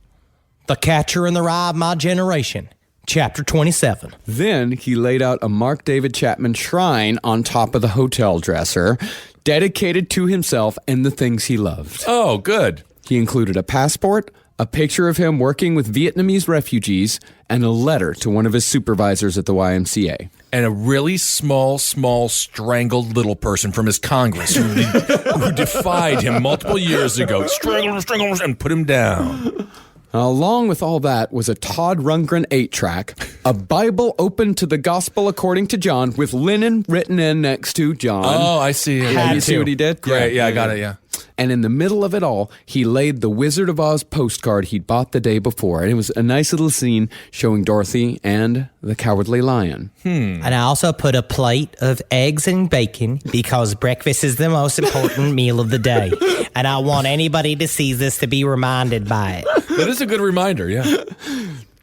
"The Catcher in the Rye of my generation." Chapter 27. Then he laid out a Mark David Chapman shrine on top of the hotel dresser, dedicated to himself and the things he loved. oh, good. He included a passport, a picture of him working with Vietnamese refugees, and a letter to one of his supervisors at the YMCA. And a really small, strangled little person from his Congress who defied him multiple years ago. Strangle him, and put him down. Along with all that was a Todd Rundgren 8-track, a Bible open to the Gospel according to John with Lennon written in next to John. Oh, I see. Yeah, you see what he did? Great. Yeah, I got it. Yeah. And in the middle of it all, he laid the Wizard of Oz postcard he'd bought the day before. And it was a nice little scene showing Dorothy and the Cowardly Lion. And I also put a plate of eggs and bacon because breakfast is the most important meal of the day. And I want anybody to see this to be reminded by it. That is a good reminder, yeah.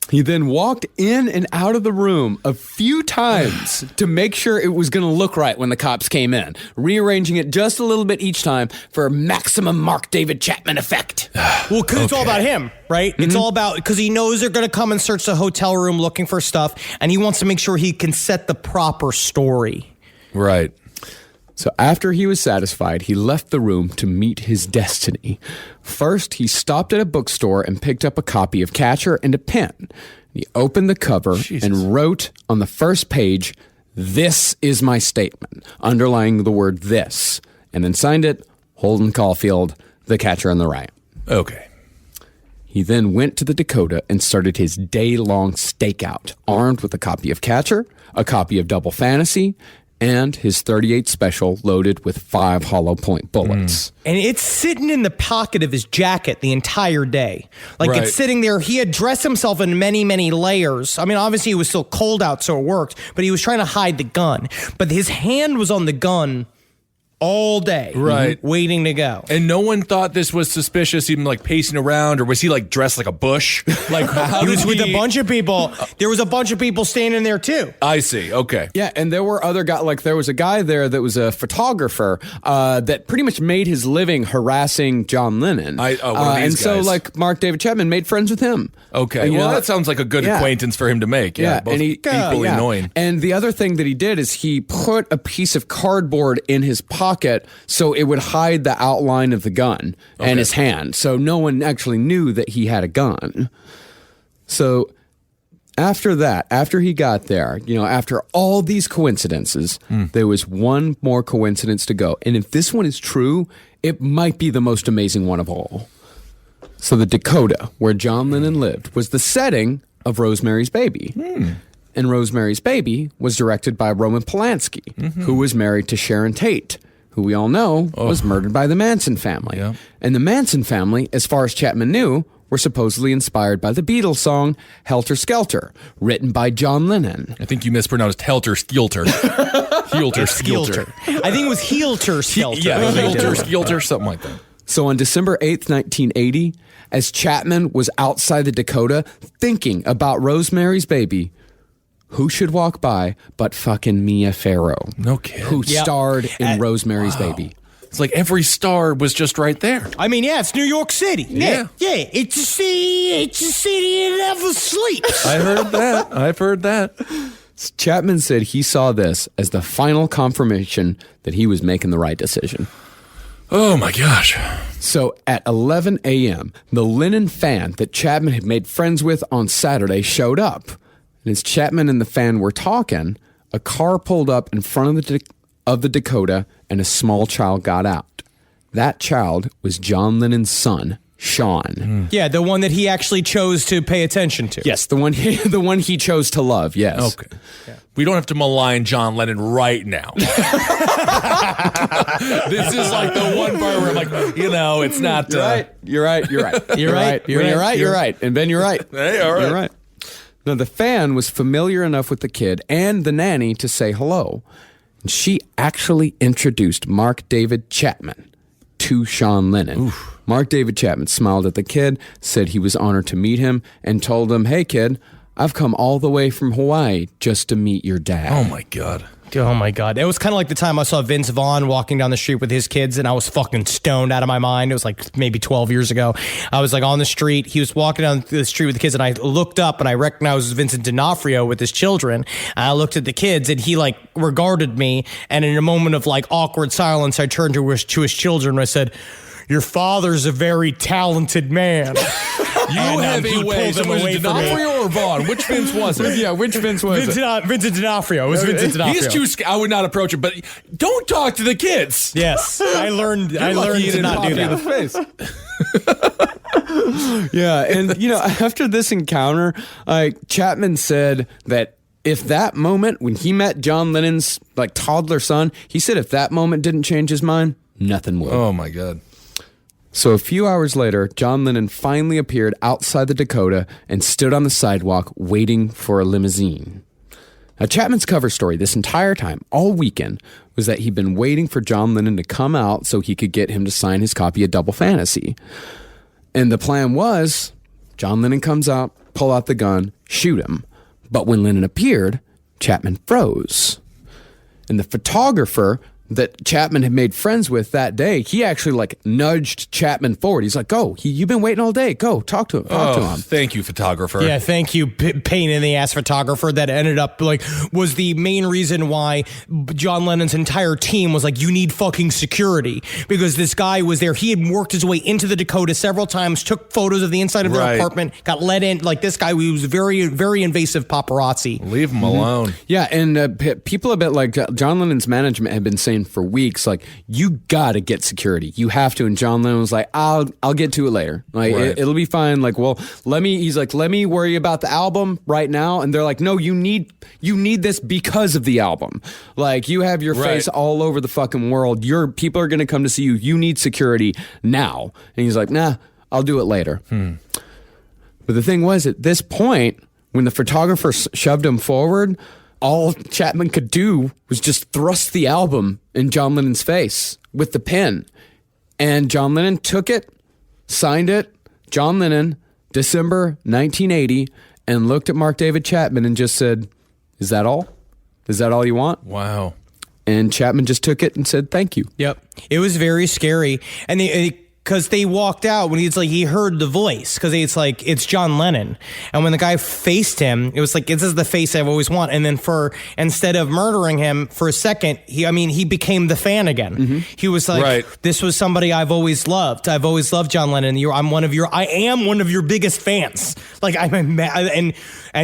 He then walked in and out of the room a few times to make sure it was going to look right when the cops came in, rearranging it just a little bit each time for maximum Mark David Chapman effect. Well, because it's all about him, right? It's all about, because he knows they're going to come and search the hotel room looking for stuff, and he wants to make sure he can set the proper story. Right. So after he was satisfied, he left the room to meet his destiny. First, he stopped at a bookstore and picked up a copy of Catcher and a pen. He opened the cover and wrote on the first page, "This is my statement," underlining the word "this," and then signed it, Holden Caulfield, The Catcher in the Rye. Okay. He then went to the Dakota and started his day-long stakeout, armed with a copy of Catcher, a copy of Double Fantasy, and his .38 special loaded with 5 hollow point bullets. And it's sitting in the pocket of his jacket the entire day. Like, Right. it's sitting there. He had dressed himself in many, many layers. I mean, obviously, it was still cold out, so it worked. But he was trying to hide the gun. But his hand was on the gun all day. Right. Waiting to go. And no one thought this was suspicious, even like pacing around, or was he like dressed like a bush? Like, how He did was with a bunch of people. There was a bunch of people standing there, too. I see. Okay. Yeah, and there were other guys, like there was a guy there that was a photographer that pretty much made his living harassing John Lennon. One of these and so, guys. like, Mark David Chapman made friends with him. Okay. You Well, know, that sounds like a good yeah. acquaintance for him to make. Yeah. Both and he equally annoying. And the other thing that he did is he put a piece of cardboard in his pocket so it would hide the outline of the gun and his hand. So no one actually knew that he had a gun. So after that, after he got there, you know, after all these coincidences, there was one more coincidence to go. And if this one is true, it might be the most amazing one of all. So the Dakota, where John Lennon lived, was the setting of Rosemary's Baby. And Rosemary's Baby was directed by Roman Polanski, who was married to Sharon Tate, who we all know was murdered by the Manson family. Yeah. And the Manson family, as far as Chapman knew, were supposedly inspired by the Beatles song Helter Skelter, written by John Lennon. I think you mispronounced Helter Skelter. Helter Skelter. I think it was Heelter Skelter. Yeah, Helter Skelter, something like that. So on December 8th, 1980, as Chapman was outside the Dakota thinking about Rosemary's Baby, who should walk by but fucking Mia Farrow, No kidding. who starred in Rosemary's Baby. It's like every star was just right there. I mean, yeah, it's New York City. Yeah. Yeah, it's a city. It's a city that never sleeps. I heard that. I've heard that. Chapman said he saw this as the final confirmation that he was making the right decision. Oh my gosh. So at 11 a.m., the Lennon fan that Chapman had made friends with on Saturday showed up. And as Chapman and the fan were talking, a car pulled up in front of the Dakota and a small child got out. That child was John Lennon's son, Sean. Yeah, the one that he actually chose to pay attention to. Yes, the one he chose to love. Yes. Okay. Yeah. We don't have to malign John Lennon right now. This is like the one part where I'm like, it's not. You're right. And Ben, you're right. Hey, all right. You're right. Now, the fan was familiar enough with the kid and the nanny to say hello. And she actually introduced Mark David Chapman to Sean Lennon. Oof. Mark David Chapman smiled at the kid, said he was honored to meet him, and told him, "Hey, kid, I've come all the way from Hawaii just to meet your dad." Oh, my God. Oh, my God. It was kind of like the time I saw Vince Vaughn walking down the street with his kids, and I was fucking stoned out of my mind. It was like maybe 12 years ago. I was like on the street. He was walking down the street with the kids, and I looked up, and I recognized Vincent D'Onofrio with his children. And I looked at the kids, and he like regarded me, and in a moment of like awkward silence, I turned to his children, and I said, "Your father's a very talented man." You heavyweight. Was it D'Onofrio or Vaughn? Which Vince was it? Yeah, which Vince was it? Vincent D'Onofrio. It was Vincent D'Onofrio. He's too scared. I would not approach him, but don't talk to the kids. Yes, I learned to not do that. Yeah, and after this encounter, Chapman said that if that moment when he met John Lennon's like toddler son, he said if that moment didn't change his mind, nothing would. Oh my God. So a few hours later, John Lennon finally appeared outside the Dakota and stood on the sidewalk waiting for a limousine. Now, Chapman's cover story this entire time, all weekend, was that he'd been waiting for John Lennon to come out so he could get him to sign his copy of Double Fantasy. And the plan was, John Lennon comes out, pull out the gun, shoot him. But when Lennon appeared, Chapman froze. And the photographer that Chapman had made friends with that day, he actually like nudged Chapman forward. He's like, "Go, you've been waiting all day. Go, talk to him. Talk to him." Thank you, photographer. Yeah, thank you, pain in the ass photographer that ended up was the main reason why John Lennon's entire team was like, "You need fucking security," because this guy was there. He had worked his way into the Dakota several times, took photos of the inside of their apartment, got let in. Like this guy, he was very, very invasive paparazzi. Leave him alone. Yeah, and people a bit like John Lennon's management had been saying for weeks, like, you gotta get security. You have to. And John Lennon was like, I'll get to it later. Like, it'll be fine. Like, well, let me worry about the album right now. And they're like, no, you need this because of the album. Like, you have your face all over the fucking world. Your people are gonna come to see you. You need security now. And he's like, nah, I'll do it later. But the thing was, at this point, when the photographer shoved him forward, all Chapman could do was just thrust the album in John Lennon's face with the pen. And John Lennon took it, signed it, John Lennon, December 1980, and looked at Mark David Chapman and just said, "Is that all? Is that all you want?" Wow. And Chapman just took it and said, "Thank you." Yep. It was very scary. And because they walked out when he heard the voice, because it's John Lennon. And when the guy faced him, it was like, this is the face I've always wanted. And then instead of murdering him for a second, he became the fan again. Mm-hmm. He was like, this was somebody I've always loved. I've always loved John Lennon. I am one of your biggest fans. Like, and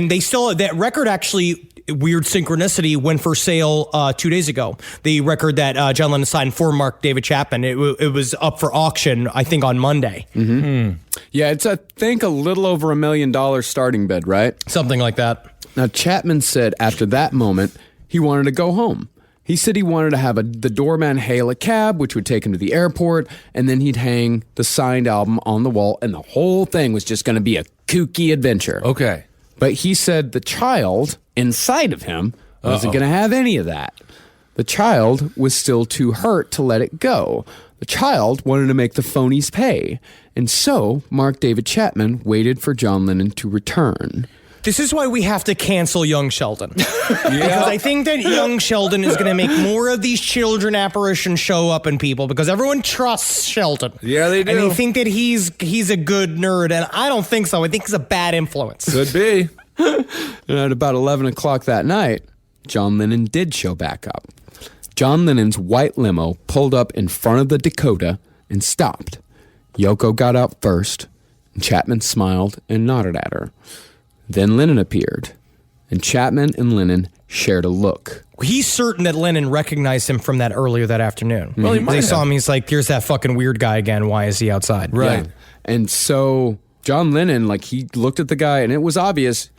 they still, that record actually, weird synchronicity, went for sale 2 days ago. The record that John Lennon signed for Mark David Chapman, it was up for auction, I think, on Monday. Mm-hmm. Yeah, it's I think a little over $1 million starting bid, right? Something like that. Now, Chapman said after that moment, he wanted to go home. He said he wanted to have the doorman hail a cab, which would take him to the airport, and then he'd hang the signed album on the wall, and the whole thing was just going to be a kooky adventure. Okay. But he said the child inside of him wasn't going to have any of that. The child was still too hurt to let it go. The child wanted to make the phonies pay. And so Mark David Chapman waited for John Lennon to return. This is why we have to cancel Young Sheldon. Because I think that Young Sheldon is going to make more of these children apparitions show up in people, because everyone trusts Sheldon. Yeah, they do. And they think that he's a good nerd, and I don't think so. I think he's a bad influence. Could be. And at about 11 o'clock that night, John Lennon did show back up. John Lennon's white limo pulled up in front of the Dakota and stopped. Yoko got out first, and Chapman smiled and nodded at her. Then Lennon appeared, and Chapman and Lennon shared a look. He's certain that Lennon recognized him from that earlier that afternoon. Well, he might saw him. He's like, "Here's that fucking weird guy again. Why is he outside?" Right. Yeah. And so John Lennon, like, he looked at the guy and it was obvious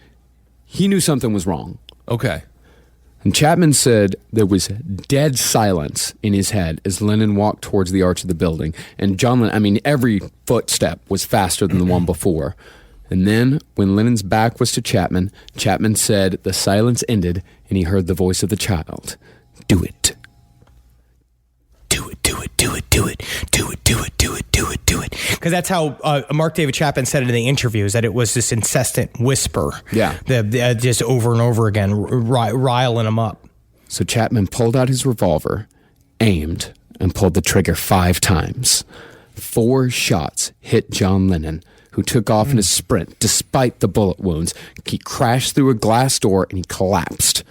he knew something was wrong. Okay. And Chapman said there was dead silence in his head as Lennon walked towards the arch of the building. And John Lennon, I mean, every footstep was faster than the one before. And then, when Lennon's back was to Chapman, Chapman said the silence ended and he heard the voice of the child. Do it. Do it, do it, do it, do it, do it, do it, do it, do it, do it. Because that's how Mark David Chapman said it in the interviews, that it was this incessant whisper. Yeah. Just over and over again, riling him up. So Chapman pulled out his revolver, aimed, and pulled the trigger 5 times. 4 shots hit John Lennon, who took off in a sprint despite the bullet wounds. He crashed through a glass door and he collapsed.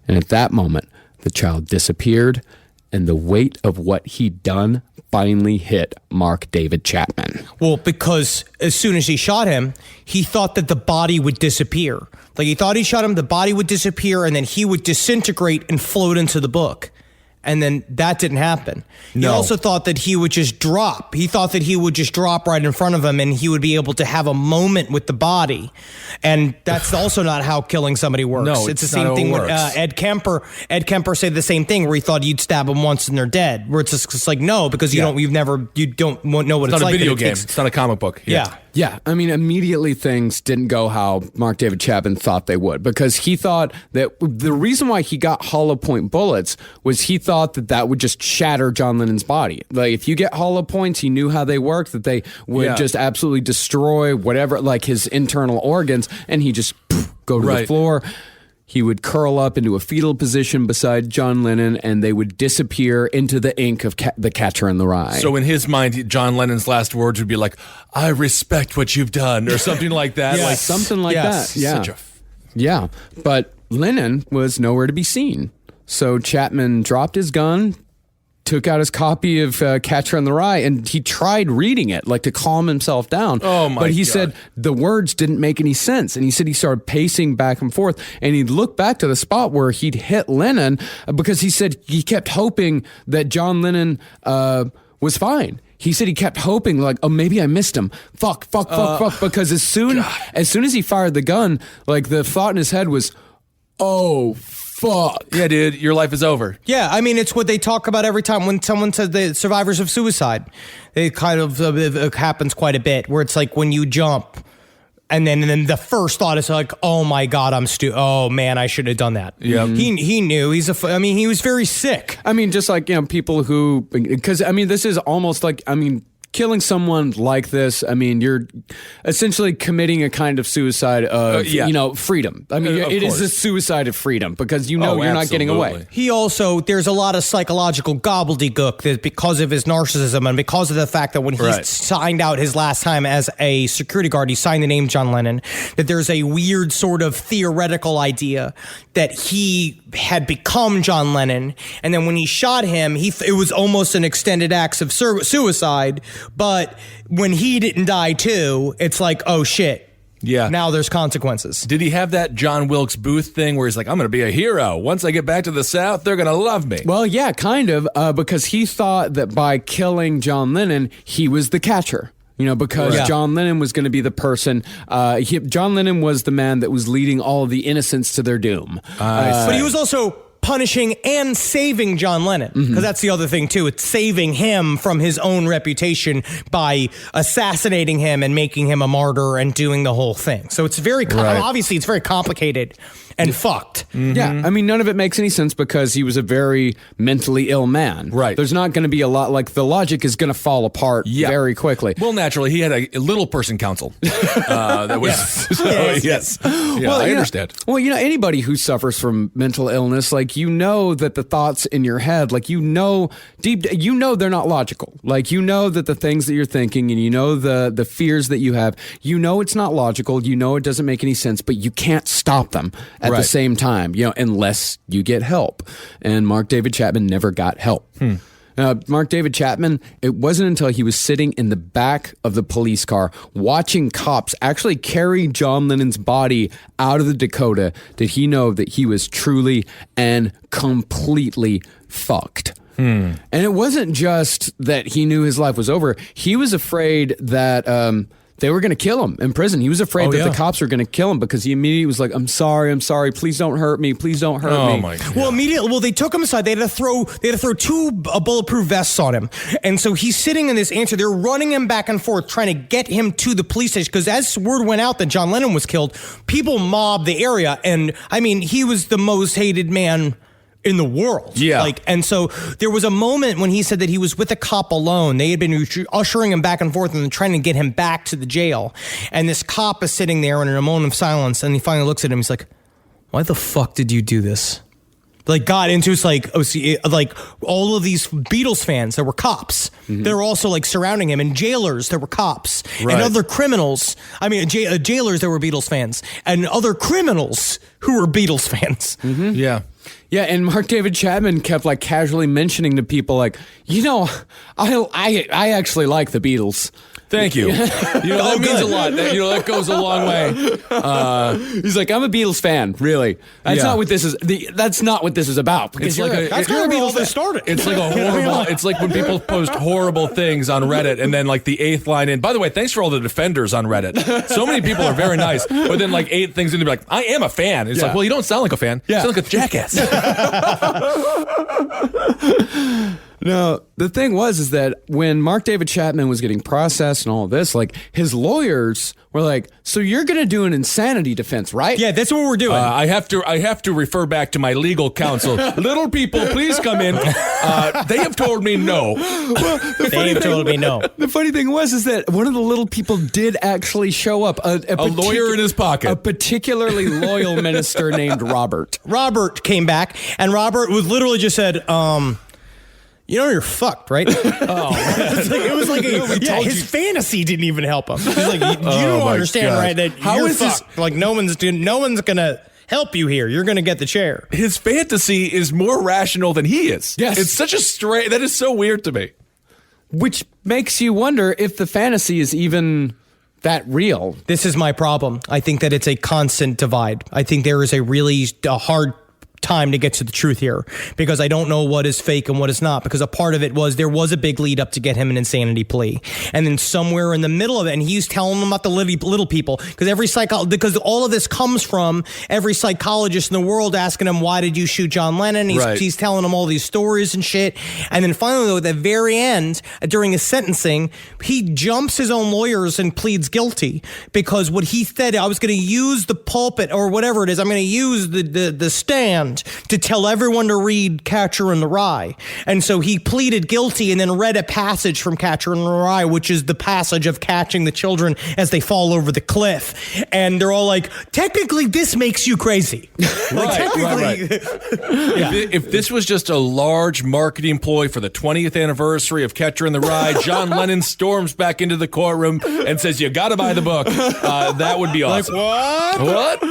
And at that moment, the child disappeared, and the weight of what he'd done finally hit Mark David Chapman. Well, because as soon as he shot him, he thought that the body would disappear. Like, he thought he shot him, the body would disappear, and then he would disintegrate and float into the book. And then that didn't happen. He also thought that he would just drop. He thought that he would just drop right in front of him and he would be able to have a moment with the body. And that's also not how killing somebody works. No, it's the it's same not how thing it when works. Ed Kemper said the same thing, where he thought you'd stab them once and they're dead. Where it's just like, no, because you don't know what it's It's not like. a video It game. takes- It's not a comic book. Yeah. Yeah, I mean, immediately things didn't go how Mark David Chapman thought they would, because he thought that the reason why he got hollow point bullets was he thought that that would just shatter John Lennon's body. Like, if you get hollow points, he knew how they worked, that they would just absolutely destroy whatever, like his internal organs, and he just go to the floor. He would curl up into a fetal position beside John Lennon, and they would disappear into the ink of The Catcher in the Rye. So in his mind, John Lennon's last words would be like, "I respect what you've done," or something like that. Yes. Like something like Yes. that. Yeah. Such a Yeah, but Lennon was nowhere to be seen. So Chapman dropped his gun, took out his copy of Catcher in the Rye, and he tried reading it, like, to calm himself down. Oh, my But he God. said the words didn't make any sense. And he said he started pacing back and forth, and he'd look back to the spot where he'd hit Lennon, because he said he kept hoping that John Lennon was fine. He said he kept hoping, like, oh, maybe I missed him. Fuck. Because as soon as he fired the gun, like, the thought in his head was, oh, fuck. Yeah, dude, your life is over. Yeah, I mean, it's what they talk about every time when someone says the survivors of suicide. It kind of it happens quite a bit, where it's like when you jump, and then the first thought is like, oh my God, oh man, I should have done that. Yeah. He knew. He was very sick. I mean, just like, people who, because, I mean, this is almost like, I mean, killing someone like this, I mean, you're essentially committing a kind of suicide of, freedom. I mean, Of it is course. a suicide of freedom, because you're not getting away. He also, there's a lot of psychological gobbledygook that because of his narcissism and because of the fact that when he signed out his last time as a security guard, he signed the name John Lennon, that there's a weird sort of theoretical idea that he had become John Lennon. And then when he shot him, it was almost an extended act of suicide. But when he didn't die too, it's like, oh shit. Yeah. Now there's consequences. Did he have that John Wilkes Booth thing where he's like, I'm going to be a hero. Once I get back to the South, they're going to love me. Well, yeah, kind of, because he thought that by killing John Lennon, he was the catcher. Because John Lennon was going to be the person. John Lennon was the man that was leading all of the innocents to their doom. But he was also punishing and saving John Lennon, because that's the other thing too. It's saving him from his own reputation by assassinating him and making him a martyr and doing the whole thing. So it's very obviously it's very complicated and fucked. Yeah, I mean, none of it makes any sense because he was a very mentally ill man. Right. There's not going to be a lot, like, the logic is going to fall apart very quickly. Well, naturally, he had a little person council. That was yes. Yeah, I understand. Well, anybody who suffers from mental illness, like, that the thoughts in your head, like, they're not logical. Like, that the things that you're thinking and the fears that you have, it's not logical. It doesn't make any sense, but you can't stop them at the same time, unless you get help. And Mark David Chapman never got help. Mark David Chapman, it wasn't until he was sitting in the back of the police car watching cops actually carry John Lennon's body out of the Dakota did he know that he was truly and completely fucked. And it wasn't just that he knew his life was over. He was afraid that they were going to kill him in prison. He was afraid that the cops were going to kill him because he immediately was like, I'm sorry. Please don't hurt me. Please don't hurt me. Oh my God. Well, they took him aside. They had to throw 2 bulletproof vests on him. And so he's sitting in this answer. They're running him back and forth, trying to get him to the police station. Because as word went out that John Lennon was killed, people mobbed the area. And I mean, he was the most hated man in the world. Yeah. And so there was a moment when he said that he was with a cop alone. They had been ushering him back and forth and trying to get him back to the jail. And this cop is sitting there in a moment of silence. And he finally looks at him. He's like, why the fuck did you do this? Like got into it's like all of these Beatles fans that were cops. They were also like surrounding him, and jailers that were cops, and other criminals. I mean, jailers that were Beatles fans, and other criminals who were Beatles fans. Yeah. Yeah, and Mark David Chapman kept like casually mentioning to people like, I actually like the Beatles. Thank you. That means a lot. That goes a long way. He's like, I'm a Beatles fan, really. That's not what this is. That's not what this is about. Because That's where all this started. It's like a horrible. It's like when people post horrible things on Reddit, and then like the 8th line in. By the way, thanks for all the defenders on Reddit. So many people are very nice, but then like 8 things in, they're like, I am a fan. It's like, well, you don't sound like a fan. You sound like a jackass. No, the thing is that when Mark David Chapman was getting processed and all of this, like his lawyers were like, so you're going to do an insanity defense, right? Yeah, that's what we're doing. I have to refer back to my legal counsel. Little people, please come in. They have told me no. They've told me no. The funny thing is that one of the little people did actually show up. A lawyer in his pocket. A particularly loyal minister named Robert. Robert came back, and Robert was literally just said, you're fucked, right? It was like his fantasy didn't even help him. He's like, you don't understand, God. right? That How you're is this- fucked. Like no one's gonna help you here. You're gonna get the chair. His fantasy is more rational than he is. Yes. It's such a that is so weird to me. Which makes you wonder if the fantasy is even that real. This is my problem. I think that it's a constant divide. I think there is a hard time to get to the truth here, because I don't know what is fake and what is not, because a part of it was there was a big lead up to get him an insanity plea, and then somewhere in the middle of it, and he's telling them about the little people, because all of this comes from every psychologist in the world asking him, why did you shoot John Lennon? He's telling them all these stories and shit, and then finally though at the very end during his sentencing, he jumps his own lawyers and pleads guilty, because what he said, I was going to use the pulpit or whatever it is, I'm going to use the stand to tell everyone to read Catcher in the Rye. And so he pleaded guilty and then read a passage from Catcher in the Rye, which is the passage of catching the children as they fall over the cliff. And they're all like, technically this makes you crazy. Right. If this was just a large marketing ploy for the 20th anniversary of Catcher in the Rye, John Lennon storms back into the courtroom and says, you got to buy the book. That would be awesome. Like, What?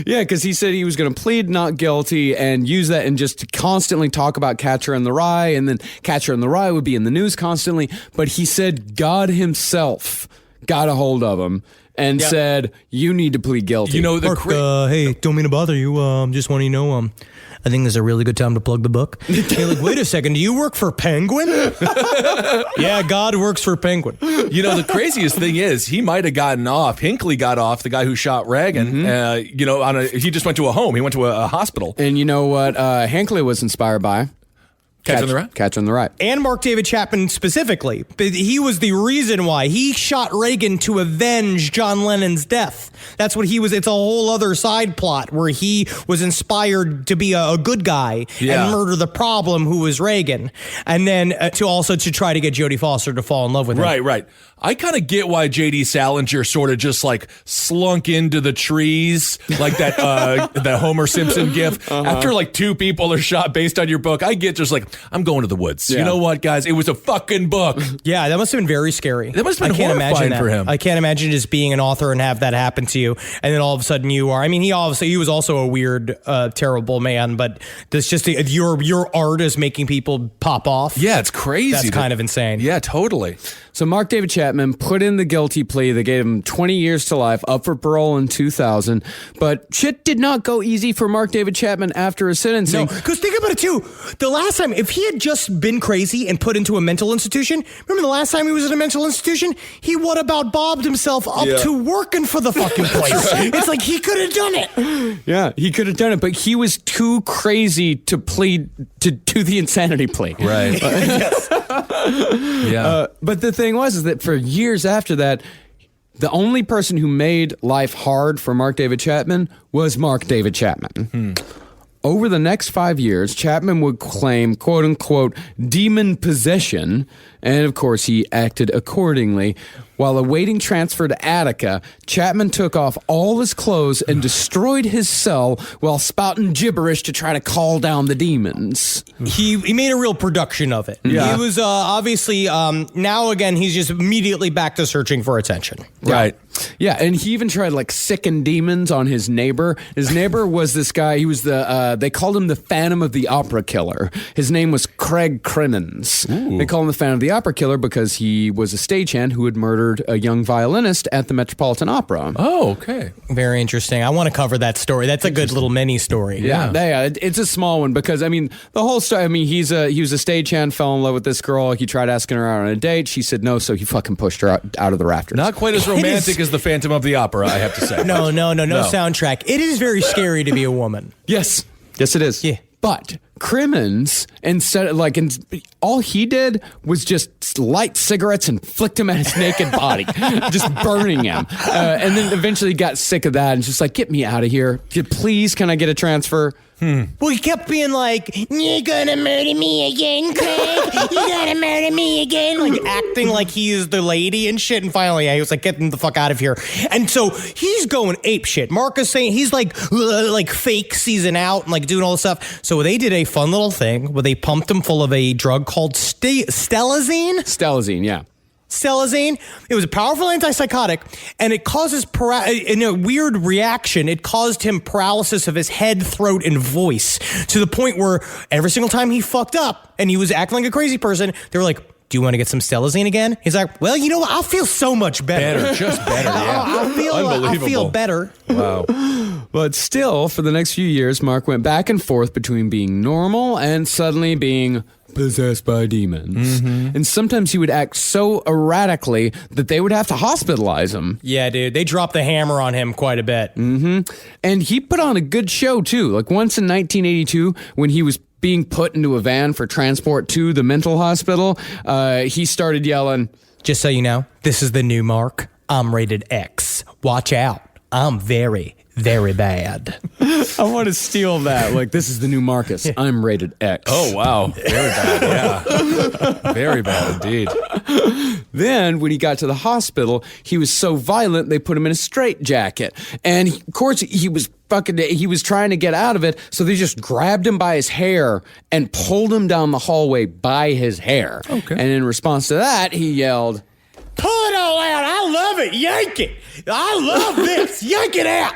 Yeah, because he said he was going to plead not guilty and use that and just constantly talk about Catcher in the Rye, and then Catcher in the Rye would be in the news constantly. But he said God himself got a hold of him and said, you need to plead guilty. You know, hey, don't mean to bother you. Just want you to know, I think this is a really good time to plug the book. You're like, wait a second, do you work for Penguin? Yeah, God works for Penguin. You know, the craziest thing is he might have gotten off. Hinckley got off, the guy who shot Reagan. He just went to a home. He went to a hospital. And you know what Hinckley was inspired by? Catcher in the Rye? Catcher in the Rye. And Mark David Chapman specifically. But he was the reason why. He shot Reagan to avenge John Lennon's death. That's what he was. It's a whole other side plot where he was inspired to be a good guy and murder the problem, who was Reagan. And then to try to get Jodie Foster to fall in love with him. Right. I kind of get why J.D. Salinger sort of just like slunk into the trees like that the Homer Simpson gif. After like 2 people are shot based on your book, I get just like, I'm going to the woods. Yeah. You know what, guys? It was a fucking book. Yeah, that must have been very scary. That must have been horrifying for him. I can't imagine just being an author and have that happen to you, and then all of a sudden you are. I mean, he was also a weird, terrible man, but that's just your art is making people pop off. Yeah, it's crazy. That's kind of insane. Yeah, totally. So Mark David Chapman put in the guilty plea. They gave him 20 years to life, up for parole in 2000. But shit did not go easy for Mark David Chapman after his sentencing. No, because think about it too. The last time, if he had just been crazy and put into a mental institution, remember the last time he was in a mental institution? He what about bobbed himself up to working for the fucking place. It's like he could have done it. Yeah, he could have done it, but he was too crazy to plead to the insanity plea. Right. Yeah. But the thing was is that for years after that, the only person who made life hard for Mark David Chapman was Mark David Chapman. Over the next 5 years, Chapman would claim, quote unquote, demon possession, and of course he acted accordingly. While awaiting transfer to Attica, Chapman took off all his clothes and destroyed his cell while spouting gibberish to try to call down the demons. He made a real production of it. Yeah. He was obviously, now again, he's just immediately back to searching for attention. Right. Yeah, and he even tried like sicken demons on his neighbor. His neighbor was this guy. He was they called him the Phantom of the Opera Killer. His name was Craig Crimmins. They call him the Phantom of the Opera Killer because he was a stagehand who had murdered a young violinist at the Metropolitan Opera. Oh, okay. Very interesting. I want to cover that story. That's a good little mini story. Yeah, it's a small one because I mean the whole story. I mean he was a stagehand, fell in love with this girl. He tried asking her out on a date. She said no, so he fucking pushed her out of the rafters. Not quite as romantic as the Phantom of the Opera, I have to say. No soundtrack. It is very scary to be a woman. Yes, it is. Yeah. But Crimmins, all he did was just light cigarettes and flicked him at his naked body, just burning him. And then eventually got sick of that and just like, get me out of here. Please, can I get a transfer? Well, he kept being like, "You're gonna murder me again, Craig. You're gonna murder me again," like acting like he is the lady and shit. And finally, he was like, "Get the fuck out of here!" And so he's going ape shit. Mark is saying he's like fake season out and like doing all this stuff. So they did a fun little thing where they pumped him full of a drug called stelazine. Stelazine, yeah. Stelazine. It was a powerful antipsychotic, and it causes in a weird reaction. It caused him paralysis of his head, throat, and voice to the point where every single time he fucked up and he was acting like a crazy person, they were like, "Do you want to get some Stelazine again?" He's like, "Well, you know what? I feel so much better. Just better. Yeah. I feel better." Wow. But still, for the next few years, Mark went back and forth between being normal and suddenly being possessed by demons. And sometimes he would act so erratically that they would have to hospitalize him. Yeah, dude. They dropped the hammer on him quite a bit. And he put on a good show, too. Like once in 1982, when he was being put into a van for transport to the mental hospital, he started yelling, "Just so you know, this is the new Mark. I'm rated X. Watch out. I'm very, very bad." I want to steal that. Like, this is the new Marcus. I'm rated X. Oh, wow. Very bad, yeah. Very bad indeed. Then, when he got to the hospital, he was so violent, they put him in a straitjacket. And, of course, he was trying to get out of it, so they just grabbed him by his hair and pulled him down the hallway by his hair. Okay. And in response to that, he yelled, "Pull it all out. I love it. Yank it. I love this. Yank it out."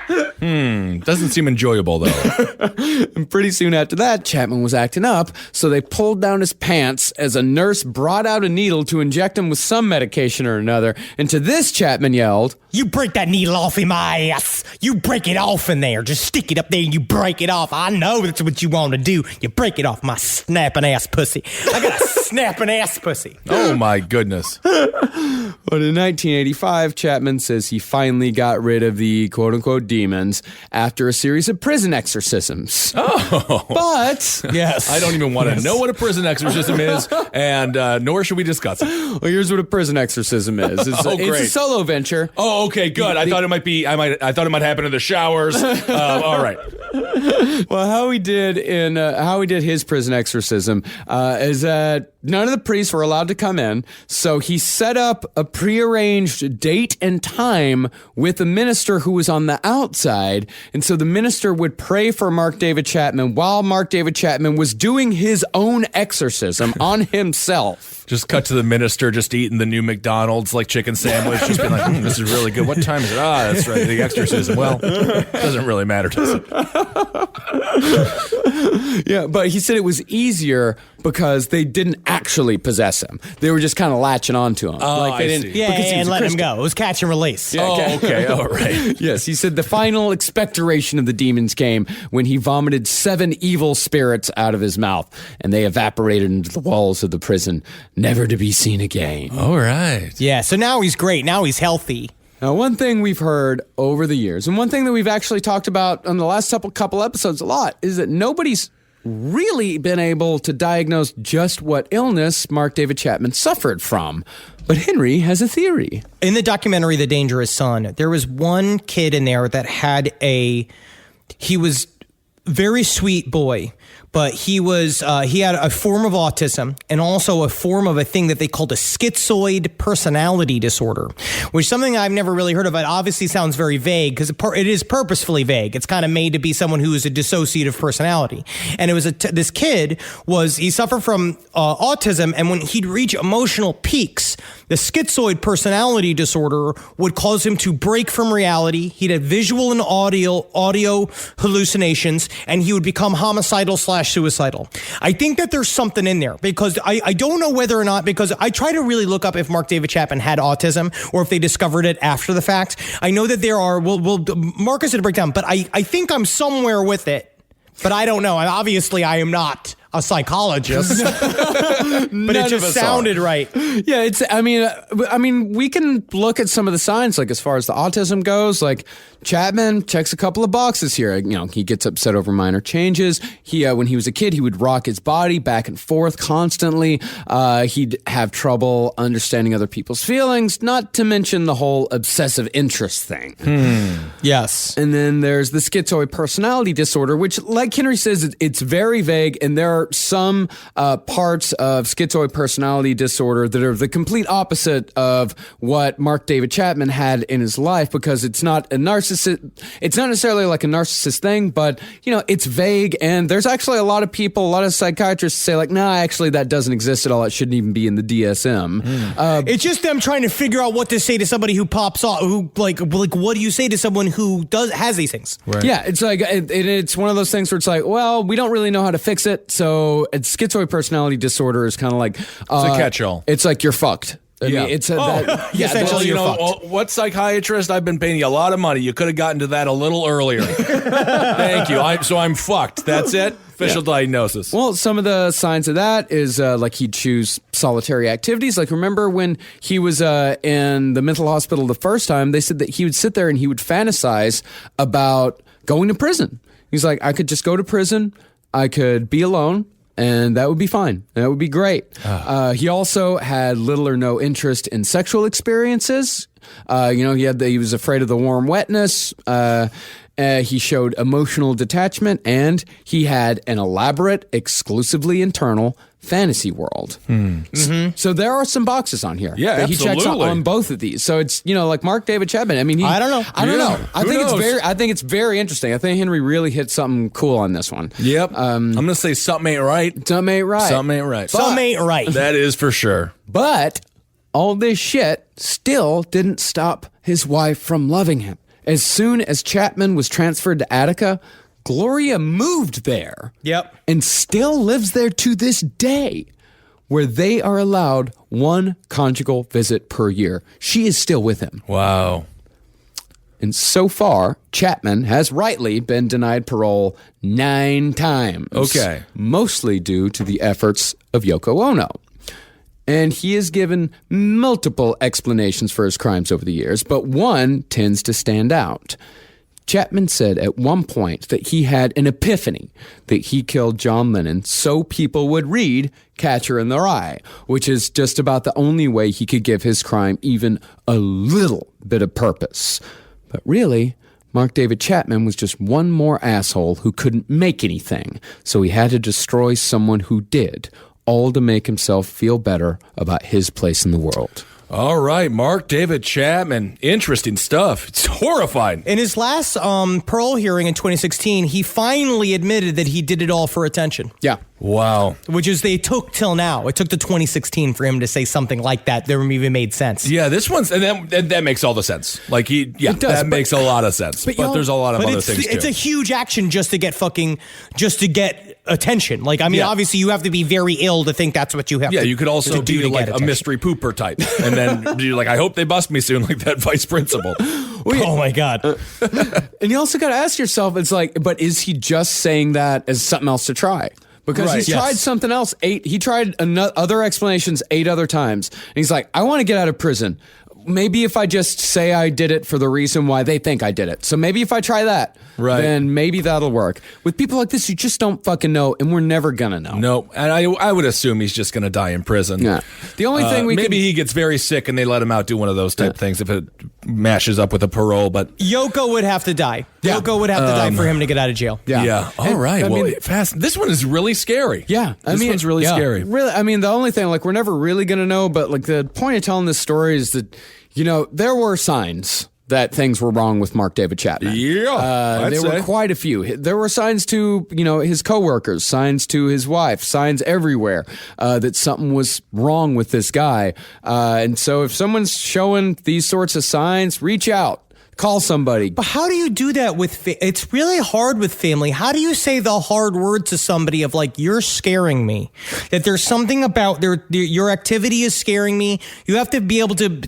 Doesn't seem enjoyable, though. And pretty soon after that, Chapman was acting up, so they pulled down his pants as a nurse brought out a needle to inject him with some medication or another. And to this, Chapman yelled, "You break that needle off in my ass. You break it off in there. Just stick it up there and you break it off. I know that's what you want to do. You break it off my snapping ass pussy. I got a snapping ass pussy." Oh, my goodness. But in 1985, Chapman says he finally got rid of the quote-unquote demons after a series of prison exorcisms. Oh. But Yes. I don't even want to know what a prison exorcism is, and nor should we discuss it. well, here's what a prison exorcism is. It's a great. solo venture. Oh, okay, good. I thought it might be. I thought it might happen in the showers. All right. Well, how he did his prison exorcism is that none of the priests were allowed to come in, so he set up a prearranged date and time with a minister who was on the outside, and so the minister would pray for Mark David Chapman while Mark David Chapman was doing his own exorcism on himself. Just cut to the minister just eating the new McDonald's like chicken sandwich, just being like, "This is really good. What time is it? Ah, that's right, the exorcism." Well, doesn't really matter, does it? Yeah, but he said it was easier because they didn't actually possess him. They were just kind of latching onto him. Oh, they I didn't, see. Yeah, because he was and a let him Christian. go. It was catch and release. Yeah, Oh, okay. All right. Yes, he said the final expectoration of the demons came when he vomited 7 evil spirits out of his mouth, and they evaporated into the walls of the prison, never to be seen again. All right. Yeah, so now he's great. Now he's healthy. Now, one thing we've heard over the years, and one thing that we've actually talked about on the last couple episodes a lot, is that nobody's really been able to diagnose just what illness Mark David Chapman suffered from. But Henry has a theory. In the documentary The Dangerous Son, there was one kid in there that had he was very sweet boy, but he had a form of autism and also a form of a thing that they called a schizoid personality disorder, which is something I've never really heard of. It obviously sounds very vague because it is purposefully vague. It's kind of made to be someone who is a dissociative personality. And it was this kid he suffered from autism, and when he'd reach emotional peaks, the schizoid personality disorder would cause him to break from reality. He'd have visual and audio hallucinations, and he would become homicidal/suicidal. I think that there's something in there because I don't know whether or not, because I try to really look up if Mark David Chapman had autism or if they discovered it after the fact. I know that there are, Marcus did a breakdown, but I think I'm somewhere with it, but I don't know. Obviously, I am not a psychologist, but it just sounded right. Yeah, I mean, we can look at some of the signs, like as far as the autism goes, like Chapman checks a couple of boxes here. You know, he gets upset over minor changes. When he was a kid, he would rock his body back and forth constantly. He'd have trouble understanding other people's feelings, not to mention the whole obsessive interest thing. Yes. And then there's the schizoid personality disorder, which, like Henry says, it's very vague, and there are some parts of schizoid personality disorder that are the complete opposite of what Mark David Chapman had in his life, because it's not a narcissist. It's not necessarily like a narcissist thing, but it's vague. And there's actually a lot of psychiatrists say like, nah, actually that doesn't exist at all. It shouldn't even be in the DSM. It's just them trying to figure out what to say to somebody who pops off, who like what do you say to someone who has these things? Right. Yeah, it's like it's one of those things where it's like, well, we don't really know how to fix it. So schizoid personality disorder is kind of like It's a catch-all. It's like you're fucked. I Yeah. mean, it's essentially you're fucked. What psychiatrist? I've been paying you a lot of money. You could have gotten to that a little earlier. Thank you. I'm fucked. That's it. Official diagnosis. Well, some of the signs of that is like he'd choose solitary activities. Like, remember when he was in the mental hospital the first time, they said that he would sit there and he would fantasize about going to prison. He's like, I could just go to prison. I could be alone. And that would be fine. That would be great. He also had little or no interest in sexual experiences. He was afraid of the warm wetness. He showed emotional detachment, and he had an elaborate, exclusively internal fantasy world. So there are some boxes on here. Yeah, that he checks absolutely. on both of these. So it's like Mark David Chapman. I mean, I don't know. I don't know. Who I think it's very interesting. I think Henry really hit something cool on this one. Yep. I'm gonna say something ain't right. Something ain't right. Something ain't right. Some ain't right. That is for sure. But all this shit still didn't stop his wife from loving him. As soon as Chapman was transferred to Attica, Gloria moved there. Yep. And still lives there to this day, where they are allowed one conjugal visit per year. She is still with him. Wow. And so far, Chapman has rightly been denied parole 9 times. Okay. Mostly due to the efforts of Yoko Ono. And he has given multiple explanations for his crimes over the years, but one tends to stand out. Chapman said at one point that he had an epiphany that he killed John Lennon so people would read Catcher in the Rye, which is just about the only way he could give his crime even a little bit of purpose. But really, Mark David Chapman was just one more asshole who couldn't make anything, so he had to destroy someone who did, all to make himself feel better about his place in the world. All right, Mark David Chapman. Interesting stuff. It's horrifying. In his last parole hearing in 2016, he finally admitted that he did it all for attention. Yeah. Wow. Which is they took till now. It took to 2016 for him to say something like that. That even made sense. Yeah, this one's and that makes all the sense. Like that makes a lot of sense. But there's a lot of other things too. It's a huge action just to get attention. Like, I mean, obviously you have to be very ill to think that's what you have. Yeah, to you could also do be like a mystery pooper type, and then you're like, I hope they bust me soon, like that vice principal. Oh my God. And you also got to ask yourself, it's like, but is he just saying that as something else to try? Because he's tried something else. He tried other explanations 8 other times. And he's like, I want to get out of prison. Maybe if I just say I did it for the reason why they think I did it. So maybe if I try that, then maybe that'll work. With people like this, you just don't fucking know, and we're never going to know. No, and I would assume he's just going to die in prison. Yeah. The only thing maybe he gets very sick and they let him out do one of those type things if it mashes up with a parole. But Yoko would have to die. Yoko would have to die for him to get out of jail. Yeah. All right. I mean, fast. This one is really scary. Yeah. This one's really scary. Really, I mean, the only thing, like, we're never really going to know, but like the point of telling this story is that, you know, there were signs that things were wrong with Mark David Chapman. Yeah, there were quite a few. There were signs to, you know, his coworkers, signs to his wife, signs everywhere that something was wrong with this guy. And so if someone's showing these sorts of signs, reach out. Call somebody. But how do you do that with it's really hard with family. How do you say the hard word to somebody of like, you're scaring me? That there's something about your activity is scaring me. You have to be able to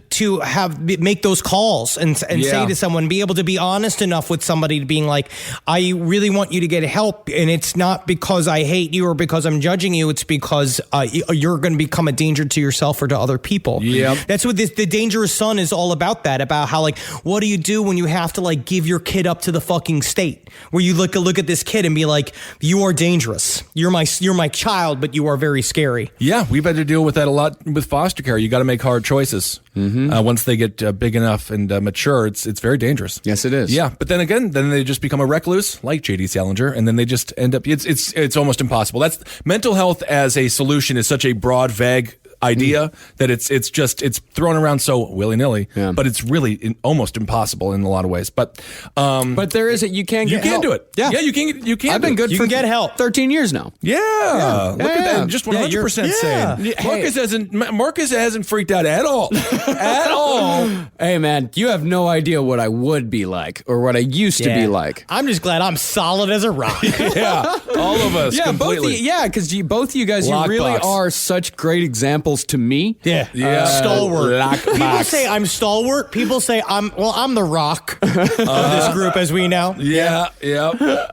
make those calls and say to someone, be able to be honest enough with somebody to being like, I really want you to get help. And it's not because I hate you or because I'm judging you. It's because you're going to become a danger to yourself or to other people. Yeah. That's what the Dangerous Son is all about, about how, like, what do you do when you have to, like, give your kid up to the fucking state, where you look at this kid and be like, you are dangerous. You're my child, but you are very scary. Yeah, we've had to deal with that a lot with foster care. You got to make hard choices. Once they get big enough and mature, it's very dangerous. Yes, it is. Yeah, but then again, they just become a recluse, like J.D. Salinger, and then they just end up. It's almost impossible. That's mental health as a solution is such a broad, vague idea that it's thrown around so willy-nilly, but it's really almost impossible in a lot of ways. But there is you can help. Do it. Yeah, you can. I've been good for get help 13 years now. Yeah. Look at that. Just 100% sane. Marcus hasn't freaked out at all. At all. Hey man, you have no idea what I would be like or what I used to be like. I'm just glad I'm solid as a rock. Yeah. All of us. Yeah, completely. because both of you guys, you really are such great examples to me. Yeah. Stalwart. People say I'm stalwart. People say I'm the rock of this group, as we know. Yeah.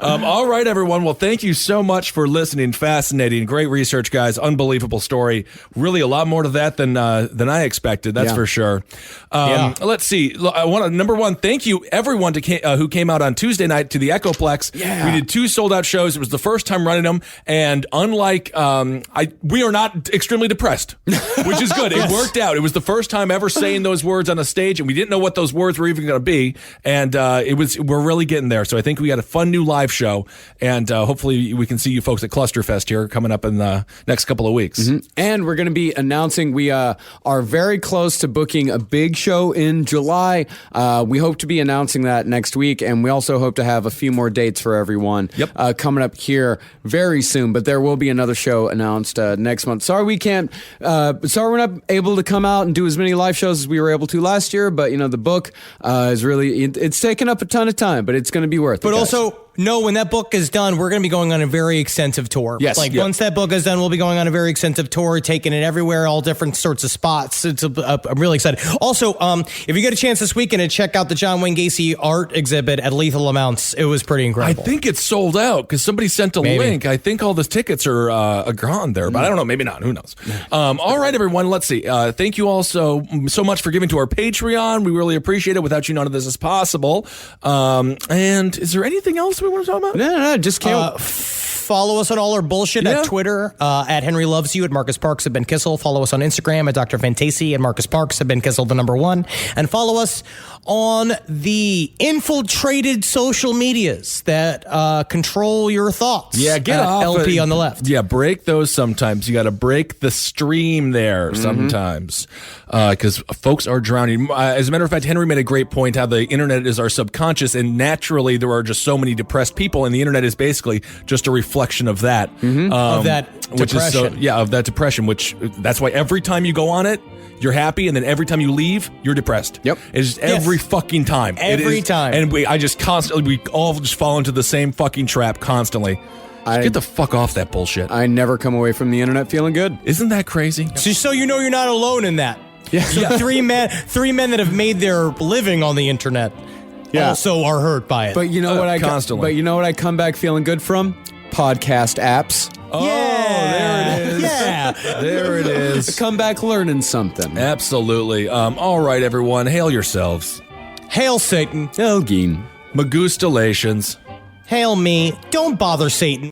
All right, everyone. Well, thank you so much for listening. Fascinating. Great research, guys. Unbelievable story. Really a lot more to that than I expected. That's for sure. Let's see. I want to, number one, thank you everyone who came out on Tuesday night to the Echoplex. Yeah. We did 2 sold out shows. It was the first time running them. And unlike, we are not extremely depressed. Which is good. It worked out. It was the first time ever saying those words on a stage, and we didn't know what those words were even going to be. And we're really getting there. So I think we got a fun new live show, and hopefully we can see you folks at Clusterfest here coming up in the next couple of weeks. And we're going to be announcing we are very close to booking a big show in July. We hope to be announcing that next week, and we also hope to have a few more dates for everyone coming up here very soon. But there will be another show announced next month. Sorry we can't. Sorry we're not able to come out and do as many live shows as we were able to last year, but the book is really it's taken up a ton of time, but it's going to be worth it. But also, no, when that book is done, we're going to be going on a very extensive tour. Yes. Once that book is done, we'll be going on a very extensive tour, taking it everywhere, all different sorts of spots. I'm really excited. Also, if you get a chance this weekend to check out the John Wayne Gacy art exhibit at Lethal Amounts, it was pretty incredible. I think it's sold out because somebody sent a link. I think all the tickets are gone there, but I don't know. Maybe not. Who knows? All right, everyone. Let's see. Thank you all so much for giving to our Patreon. We really appreciate it. Without you, none of this is possible. And is there anything else we want to talk about? No, just can't. Follow us on all our bullshit at Twitter, at Henry Loves You, at Marcus Parks, at Ben Kissel. Follow us on Instagram at Dr. Fantasy, at Marcus Parks, at Ben Kissel, the number 1. And follow us on the infiltrated social medias that control your thoughts. Yeah, get off LP it. on the left. Yeah, break those sometimes. You got to break the stream there sometimes because folks are drowning. As a matter of fact, Henry made a great point how the internet is our subconscious, and naturally there are just so many depressed people, and the internet is basically just a reflection of that. Of that which is depression. of that depression, which that's why every time you go on it, you're happy, and then every time you leave, you're depressed. Yep. It's just every fucking time. Every time. And we all just fall into the same fucking trap constantly. Just get the fuck off that bullshit. I never come away from the internet feeling good. Isn't that crazy? Just so you know, you're not alone in that. Yeah. So three men that have made their living on the internet also are hurt by it. But you know what I constantly. But you know what I come back feeling good from? Podcast apps. Oh, there it is. Yeah. There it is. Come back learning something. Absolutely. All right, everyone. Hail yourselves. Hail Satan. Elgin. Magustalations. Hail me. Don't bother Satan.